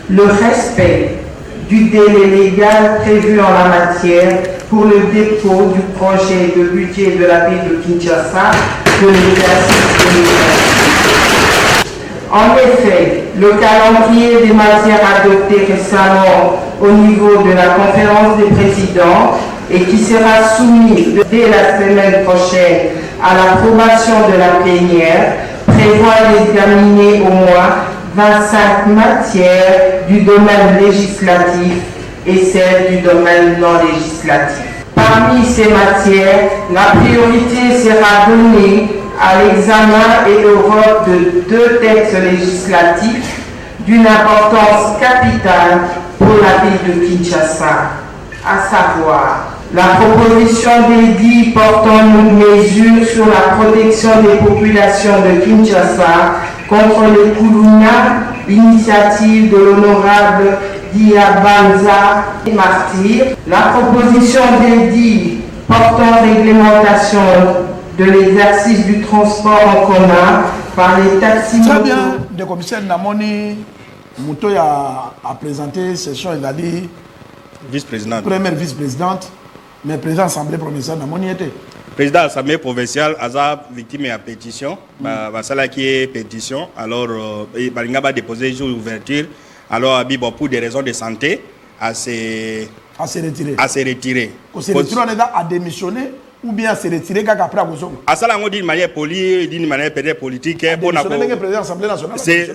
le respect du délai légal prévu en la matière pour le dépôt du projet de budget de la ville de Kinshasa de l'exercice 2020. En effet, le calendrier des matières adoptées récemment au niveau de la conférence des présidents et qui sera soumis dès la semaine prochaine à l'approbation de la plénière prévoit d'examiner au moins 25 matières du domaine législatif et celles du domaine non législatif. Parmi ces matières, la priorité sera donnée à l'examen et au vote de deux textes législatifs d'une importance capitale pour la ville de Kinshasa, à savoir la proposition d'édit portant une mesure sur la protection des populations de Kinshasa contre les Koulouna, initiative de l'honorable Diabanza Martyr. La proposition d'édit portant réglementation de l'exercice du transport en commun par les taxis. Très bien, le commissaire Namoni Mouto a présenté session, il a dit vice-présidente. Première vice-présidente, mais président assemblée provinciale Namoni était. Président de l'Assemblée provinciale, a victime à pétition, ça qui est pétition, alors il va déposer jour d'ouverture, alors pour des raisons de santé, à se retirer. À se retirer, on est à démissionner ou bien à se retirer après à ça, on dit d'une manière polie, d'une manière peut-être politique. Bon, c'est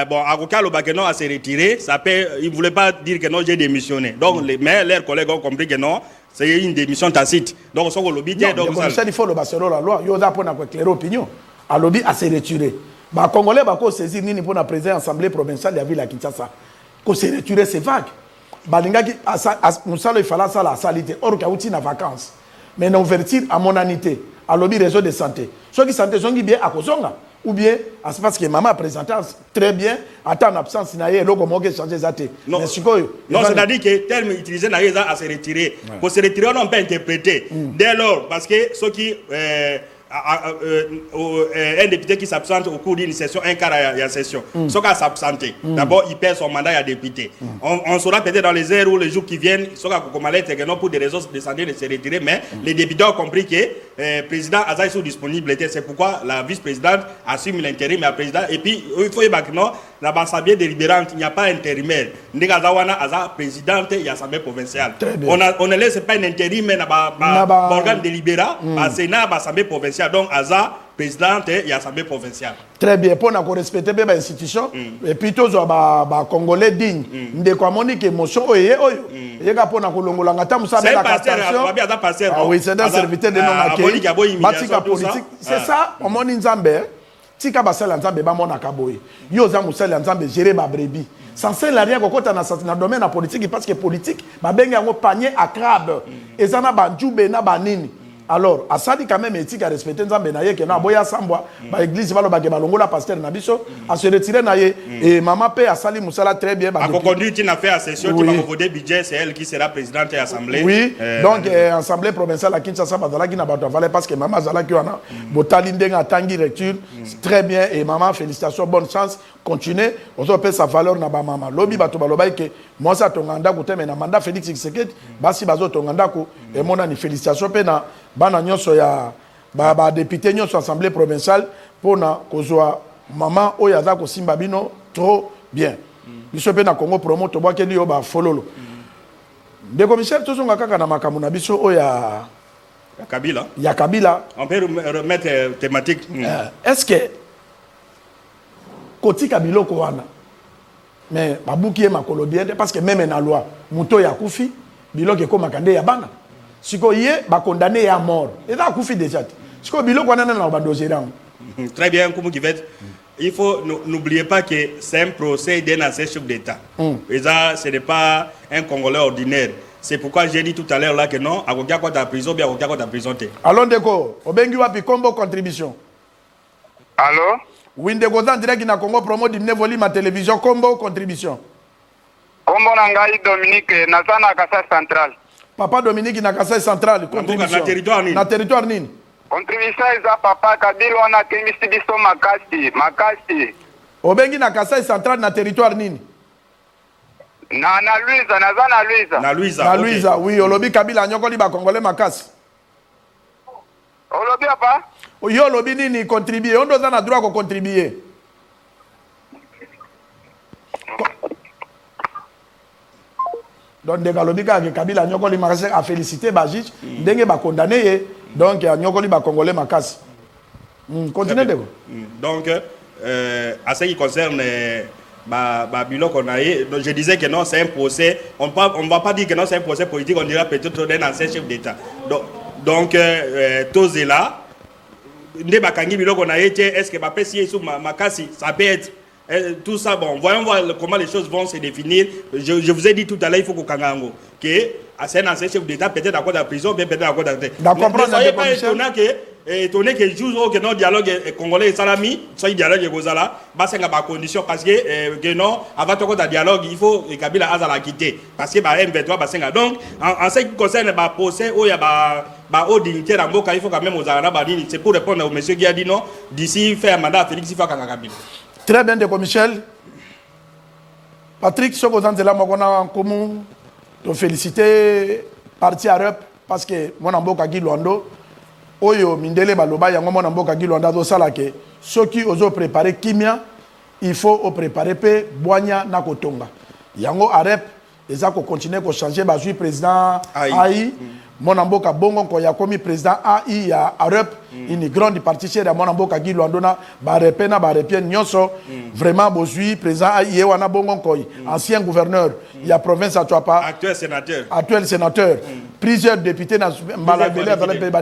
bon, avocat le bac non à se retirer, ça peut, il ne voulait pas dire que non, j'ai démissionné. Donc, mais leurs collègues ont compris que non. C'est une démission tacite. Donc, on lobby. Il faut le bassin la loi. Il y a pour éclairer l'opinion. À lobby à se retirer. Les Congolais vont saisir ni pour la présidente l'Assemblée provinciale de la ville de Kinshasa. Qu'on se retire, c'est vague. Balingaki, il fallait ça la salité. Or, qu'il y a vacances. Mais non, ouverture à mon anité. À lobby réseau de santé. Ceux qui santé sont bien à Kozonga. Ou bien, c'est parce que maman a présenté très bien, attend en absence, il y a un changé zaté. Non, c'est-à-dire que le terme utilisé n'a rien à se retirer. Pour se retirer, on peut interpréter. Dès lors, parce que ceux qui. Un député qui s'absente au cours d'une session, un quart à la session. Ce qui s'absenter, d'abord, il perd son mandat à député. On saura peut-être dans les heures ou les jours qui viennent, ce que non pour des raisons de santé de se retirer, mais les députés ont compris que le président a sous disponibilité. C'est pourquoi la vice-présidente assume l'intérim, mais le président. Et puis, il faut que non, l'assemblée délibérante, il n'y a pas intérimaire. Ndekazawana a présidente et l'assemblée provinciale. On ne laisse pas un intérim, mais l'organe délibérant, le Sénat, l'assemblée provinciale. Donc, Aza, présidente et l'Assemblée provinciale. Très bien. Pour nous respecter les institutions, et puis tous les Congolais dignes, de communiquer que émotion, c'est un serviteur de non politique. C'est ça, on m'a dit tika basala nzambe ba mona kaboye yo za musala nzambe gérer ba brebis sans ça la rien kokota na domaine na politique parce que politique ba benga ngo panier à crabe ezana ba njube na ba nini. Alors asadi quand même éthique à respecter nzambe na ye que na boya sambwa ba église ba lo ba ke balongola pasteur na biso à se retirer na ye et maman paix asali musala très bien ba a conduire une affaire à session qui va voter budget, c'est elle qui sera présidente de l'assemblée. Oui, donc assemblée provinciale à Kinshasa bazala ki na bato valait parce que maman zala ki wana botali ndenga tangi lecture très bien et maman félicitations, bonne chance, continuez on peut sa valeur na ba maman lobi bato baloba ke moi ça tonganda ko teme na mandat Félix Tshisekedi basi bazo tonganda ko et mona ni félicitations pe na bana nyonso ya ba député nyonso assemblée provinciale pona kozwa maman oyo aza ko simba bino trop bien biso pe na Congo promo to bwa keli yo ba fololo de commissaire tozonga kaka na makambo na biso oyo ya Kabila on peut remettre thématique est-ce que kotika biloko wana mais babuki makolo bien parce que même na loi muto ya kufi biloko ko makande ya bana siko ye ba condamné à mort et là kufi déjà siko biloko wana na bando gérant. Très bien, comme qui fait, il faut n'oubliez pas que c'est un procès d'un ancien chef d'État. Et ça, ce n'est pas un Congolais ordinaire. C'est pourquoi j'ai dit tout à l'heure là que non, à quoi ta prison, bien à quoi ta prison. Allons Ndeko, Obengi wapi combo contribution. Allô? Oui, Ndeko en direct na Congo promo di nevoli ma télévision combo contribution. Combo nangai Dominique Nazana Kasai Central. Papa Dominique na Kasai Central contribution. Na territoire nini? Contribution eza papa Kabila wana kemisi biso makasi. Obengi na Kasai Central na territoire nini? Na Luiza, na Luiza. Na Luiza, oui, olobi Kabila nyokoli ba Congolais makasi. Olobi apa? Yo olobi nini contribuer, on doit na droit ko contribuer. Donc de alobi ka Kabila nyokoli makasi a féliciter ba juge, ndenge ba condamner donc nyokoli ba Congolais makasi. Continuez de. Donc à ce qui concerne je disais que non, c'est un procès. On ne va pas dire que non, c'est un procès politique, on dira peut-être d'un ancien chef d'État. Donc, tous est là. Est-ce que ça peut être tout ça? Bon, voyons voir comment les choses vont se définir. Je vous ai dit tout à l'heure, il faut que c'est un ancien chef d'État, peut-être à quoi de la prison, peut-être à quoi de la. Ne soyez pas étonnant que étonné que jour que non dialogue congolais et salami soit dialogue et gozala basenga ba condition parce que non avant tout un dialogue il faut Kabila azala quitter parce que ba M23 basenga donc en ce qui concerne ba procès ou ya ba haut dignitaire en Mboka il faut quand même aux arabes c'est pour répondre au monsieur qui a dit non d'ici faire mandat à Félix Houphouët Kabila. Très bien de Michel. Patrick Sokozanzela Mogona Komu te féliciter parti arabe parce que mon Mboka Guy Luando Oyo Mindele Baloba yango mon Mboka Guy Luando do sala ke ceux qui osent préparer kimia il faut préparer pe boanya na kotonga yango arabe eza ko continuer ko changer ba jui président AI mon Mboka bongo ko ya komi président AI ya arabe une grande partie chez mon Mboka Guy Luando na ba repena ba repien nyonso vraiment bozui président AI wana bongo ko ancien gouverneur il y a province à Tuapa actuel sénateur plusieurs députés nationaux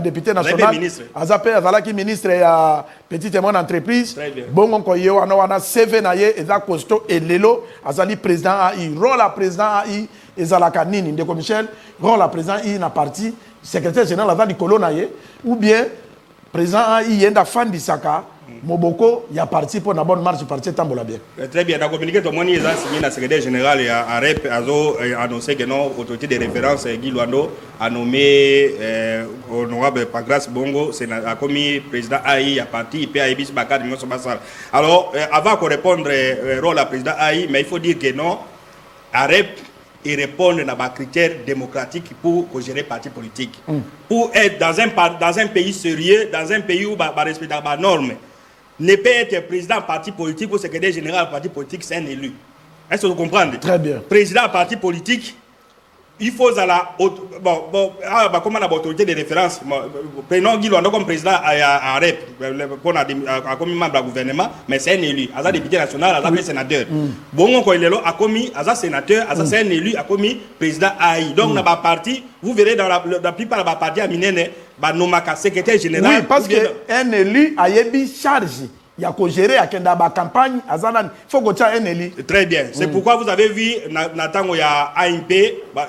député national azape azalaki ministre ya petite et moyenne entreprise bongo ko wana wana CV na ye eza costaud et lelo azali président AI rôle la président AI ezalaka nini ndeko Michel rôle la président AI na parti secrétaire général azali kolona ye ou bien président AI yenda fan Saka Moboko y a parti pour la bonne marche parti tambola bien. Très bien, dans communiqué tout le monde a signé la secrétaire générale et a annoncé que non autorité de référence Guy Luando a nommé honorable Pagras Bongo a commis président AI a parti PAIBIS Bakar Nyonso Bassal. Alors avant qu'on réponde rôle à président AI mais il faut dire que non AREP et répondre à des critères démocratiques pour gérer parti politique. Pour être dans un pays sérieux, dans un pays où on respecte les normes, ne peut être président parti politique ou secrétaire général parti politique, c'est un élu. Est-ce que vous comprenez? Très bien. Président parti politique, il faut comment on a l'autorité de référence. Prenons Guy Luando comme président à REP, comme membre du gouvernement, mais c'est un élu. Il a député national, il a sénateur. Bon, quand il est là, il a sénateur, c'est un élu, il a commis président AI. Donc, dans la partie, vous verrez dans la plupart de la partie à Minene, il secrétaire général. Oui, parce qu'un élu a une charge. Il y a qu'à gérer à la campagne. Il faut que tu aies un élu. Très bien. C'est pourquoi vous avez vu, Nathan, il y a AMP,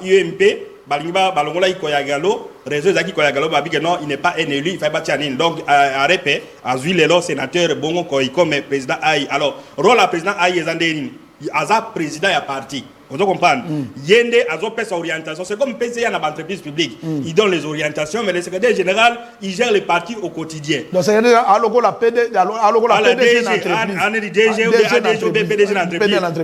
UMP, Balongola, Ikoyagalo, réseau Zaki Koyagalo, non, il n'est pas un élu, il fait bâtir un élu. Donc, à Répé, à Zuilelo, sénateur, Bongo Koyko, mais président AI. Alors, rôle à président AI, il y a président et parti. Vous comprenez? Yende a sa orientation. C'est comme PCA dans l'entreprise publique. Il donne les orientations, mais le secrétaire général, il gère les partis au quotidien. Donc, c'est la PDG d'entreprise.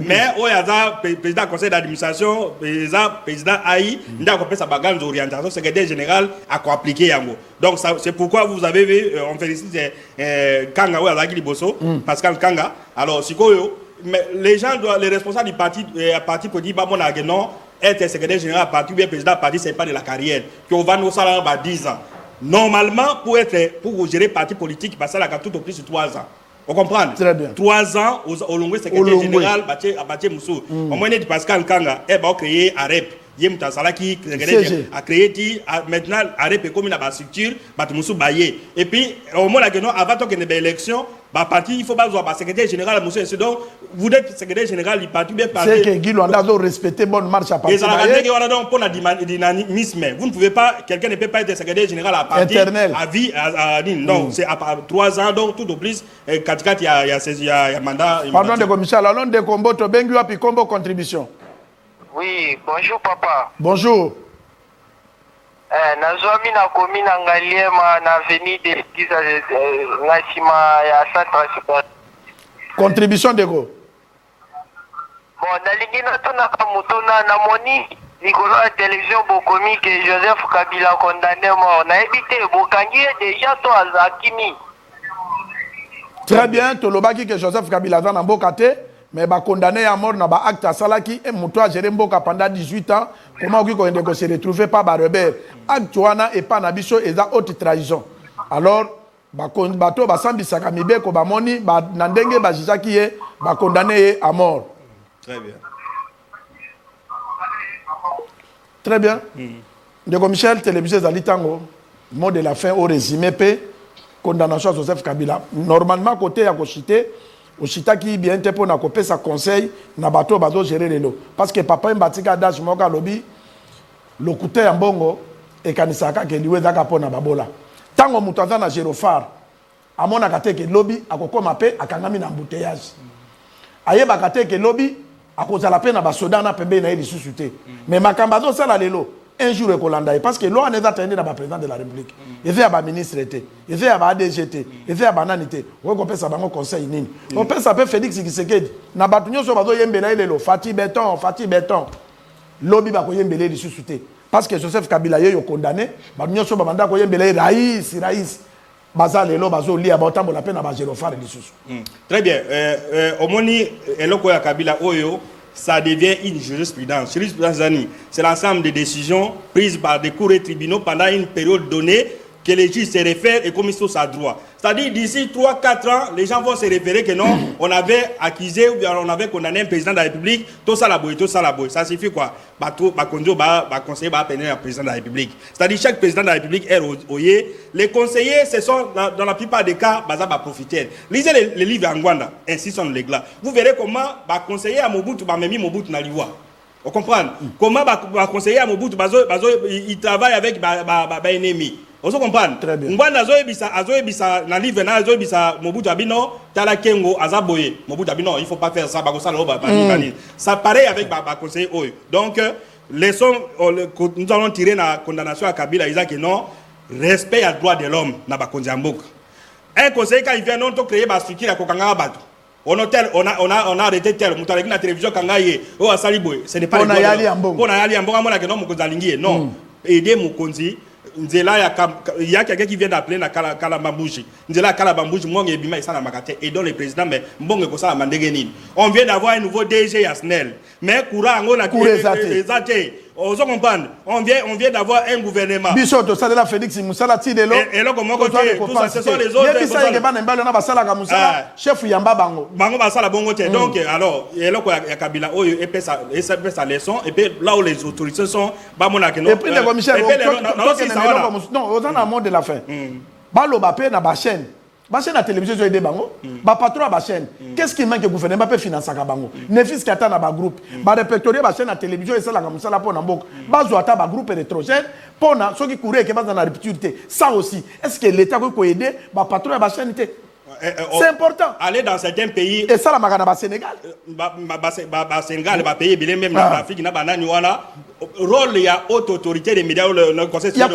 Mais il y a le président du conseil d'administration, le président AI, il a sa bagage d'orientation. Le secrétaire général a appliqué. Donc, c'est pourquoi vous avez vu, on félicite Kanga, Pascal Kanga. Alors, c'est quoi? Mais les gens, les responsables du parti politique, non, être secrétaire général du parti ou bien président du parti, ce n'est pas de la carrière. On va nous salaire à 10 ans. Normalement, pour gérer le parti politique, ça a tout au plus de 3 ans. Vous comprenez? Très bien. 3 ans au long secrétaire général, Baché Moussou. Au moins, Pascal Kanga, il va créer AREP. A créé maintenant AREP comme une structure, et puis au moment où avant qu'il y ait une élection, il faut pas avoir secrétaire général. Donc vous êtes secrétaire général du parti bien parti. C'est que Guy Luando doit respecter bonne marche à parti. Vous ne pouvez pas, quelqu'un ne peut pas être secrétaire général à parti à vie. Non, c'est à 3 ans, donc tout au plus, quand il y a mandat. Pardon de commission, alors de combo, tu as puis combo contribution. Oui, bonjour papa. Bonjour. Nazwami na komi na Ngaliema na avenue de l'église Nasima ya centre. Contribution de go. Bon, nalingi na tuna kamutuna na moni Nicolas la télévision bokomi que Joseph Kabila condamné mort. Na évité bokangi déjà to azakimi. Très bien, tolobaki que Joseph Kabila dans Mbokate. Mais bah condamné à mort na ba acte à salaki et muto a géré Mboka pendant 18 ans comment qu'on se retrouver pas ba rebelle acte wana et pas na biso et haute trahison alors ba bato ba sambisaka mibeko ba moni ba nandenge ba jisaki e ba condamné à mort. Très bien. Très bien. Ndeko Michel télévision zalitango mot de la fin au résumé p condamnation à Joseph Kabila normalement côté ya kochité Oshita qui bien te pour na copier sa conseil na bateau bateau gérer les lots parce que papa mbatika dash moka lobby lokuté en bongo et kanisaka ke liwe zaka pona babola tango moto aza na Gérofar amonaka te ke lobi akokoma pe akangami na embouteillage ayebaka te ke lobi akozala pe na basoda na pembe na ye lisusu te mais makambo azosala lelo un jour ekolanda ye parce que lo aneza tende na président de la République eze ya ministre te eze ya ADG te eze ya banani te okopesa bango conseil nini opesa pe Félix Tshisekedi na bato nyonso bazoyembela ye lelo Fati Beton lobi bakoyembela ye lisusu te parce que Joseph Kabila ye yo condamné bato nyonso bamanda koyembela ye Raïs baza lelo bazolia baotambola pe na bagérofare lisusu. Très bien. Omoni eloko ya Kabila oyo ça devient une jurisprudence. Jurisprudence, c'est l'ensemble des décisions prises par des cours et tribunaux pendant une période donnée que les juges se réfèrent et comme ils sont à droit. C'est-à-dire d'ici 3-4 ans, les gens vont se référer que non, on avait accusé ou bien on avait condamné un président de la République, tout ça la boue. Ça signifie quoi? Conseiller va appeler un président de la République. C'est-à-dire chaque président de la République est oye. Les conseillers, ce sont dans la plupart des cas, profiter. Lisez les livres en Rwanda, ainsi sont les gars. Vous verrez comment conseiller à Mobutu, Mobutu na liwa. Vous comprenez? Comment conseiller à Mobutu, il travaille avec ennemi. Vous comprenez? Très bien. Ngwanda azoyebisa na livre na azoyebisa Mobutu abino tala kengo azaboye Mobutu abino il faut pas faire ça bakosa lo bani. Ça pareil avec conseiller oyo. Donc leçon nous allons tirer na condamnation à Kabila Isaac non respect à droit de l'homme na bakonzi mboka. Un conseiller quand il vient non to créer ba structure ya kokanga bato. On a arrêté tel mutaleki na télévision kangaye o asali boye. Ce n'est pas on a yali ambongo. On a yali ambongo mona que non mokonzi alingi non. Aider mokonzi Nzela il y a quelqu'un qui vient d'appeler na Kalabambouji. Nzela Kalabambouji monge bima isana makate et donc le président mais mbonge ko sala mandegeni. On vient d'avoir un nouveau DG Yasnel. Mais courant on a exacté. On vient d'avoir un gouvernement. Biso to sala Félix Moussala Tidelo. Et là comment côté tout ça ce sont les autres. Il bisa ke bana mbalo na basala ka Moussala chef yamba bango. Bango basala bongo te. Donc alors et là ya Kabila oyo et pesa leçon et puis là où les autorités sont ba mona que non. Et puis les commissaires non, aux en amont de la fin. Balo bapé na ba chaîne. Ba chaîne à télévision zo aider bango. Ba patron ba chaîne. Qu'est-ce qui manque que gouvernement peut financer ka bango? Nefis kata na ba groupe. Ba répertorier ba chaîne à télévision et ça la comme ça la pona mbok. Ba zo ata ba groupe électrogène pona ceux qui couraient que ba dans la rupture. Ça aussi. Est-ce que l'état peut aider ba patron ba chaîne? C'est important. Aller dans certains pays. Et ça la magana ba Sénégal. Sénégal ba pays bien même dans l'Afrique na banani wana. Rôle il y a haute autorité des médias le conseil il y a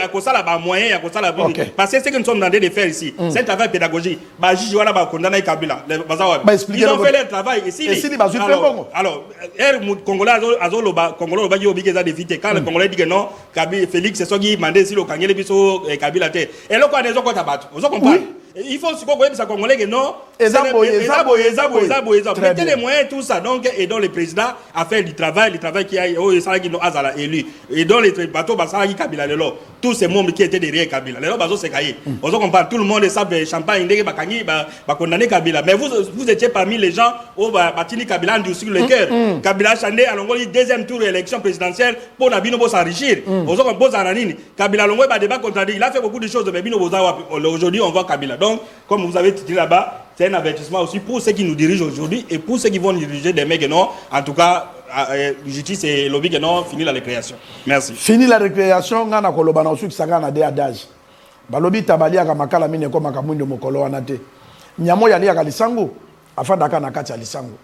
quoi ça là bas moyen il y a quoi ça là parce que ce que nous sommes en train de faire ici c'est un travail pédagogique ba juge wala ba condamné Kabila ils ont fait leur travail ici alors congolais congolais ba yobi keza d'éviter quand le congolais dit que non Kabila Félix c'est ça qui mandé si le kangele biso Kabila te et là quoi des autres tabato vous comprenez il faut que ça congolais que non mettez les moyens tout ça donc et donc le président a fait du travail le travail qui a no azala élu et dans les bateaux basala qui Kabila lelo tous ces membres qui étaient derrière Kabila lelo bazo se cailler on comprend tout le monde savent champagne ndenge bakangi ba condamner Kabila mais vous étiez parmi les gens au batini Kabila sur le cœur Kabila chandé alongoli deuxième tour élection présidentielle pour na bino bo s'enrichir on comprend ça nini Kabila longo ba débat contradictoire il a fait beaucoup de choses mais bino boza aujourd'hui on voit Kabila donc comme vous avez dit là-bas c'est un avertissement aussi pour ceux qui nous dirigent aujourd'hui et pour ceux qui vont diriger des mecs non en tout cas justice et lobby que non fini la récréation. Merci. Fini la récréation ngana koloba na usu kisanga na de adage. Balobi tabalia ka makala mine ko makamwindo mokolo wana te. Nyamo ya lia ka lisango afanda ka na kati ya lisango.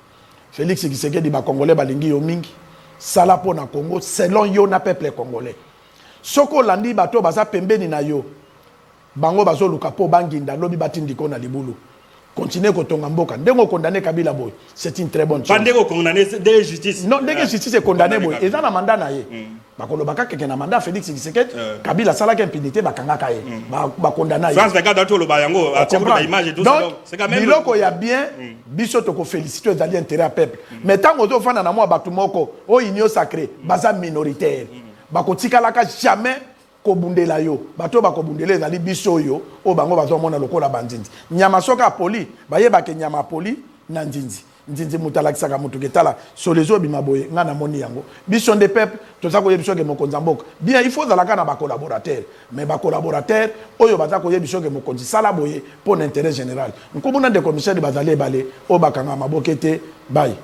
Félix Tshisekedi ba congolais balingi yo mingi sala po na Congo selon yo na peuple congolais. Soko landi bato baza pembeni na yo. Bango bazo luka po banginda lobi batindiko na libulu. Continuez kotonga mboka ndengo condamné Kabila boy c'est une très bonne chose. Bandeko condamné de justice. Non ndenge justice est condamné boy et dans la mandat na ye. Bakolo baka keke na mandat Félix Tshisekedi Kabila sala ka impunité bakanga ka ye. Ba condamné ye. France regarde tout le bayango à propos de l'image et tout ça donc c'est quand même biloko ya bien biso to ko féliciter les intérêts à peuple. Mais tant ozo fana na mo batu moko o union sacrée baza minoritaire. Bakotikala ka jamais kobundela yo bato bakobundela ezali biso yo o bango bazomona lokola bandinzi nyama soka poli bayeba ke nyama poli na ndinzi mutalakisaka mutu ketala solezo bimaboye ngana moni yango biso de peuple toza koyebiso ke mokonzi mboka bien il faut zalaka na ba collaborateur mais ba collaborateur oyo baza koyebiso ke mokonzi sala boye pour l'intérêt général nkomuna de commissaire bazali balé o bakanga mabokete bye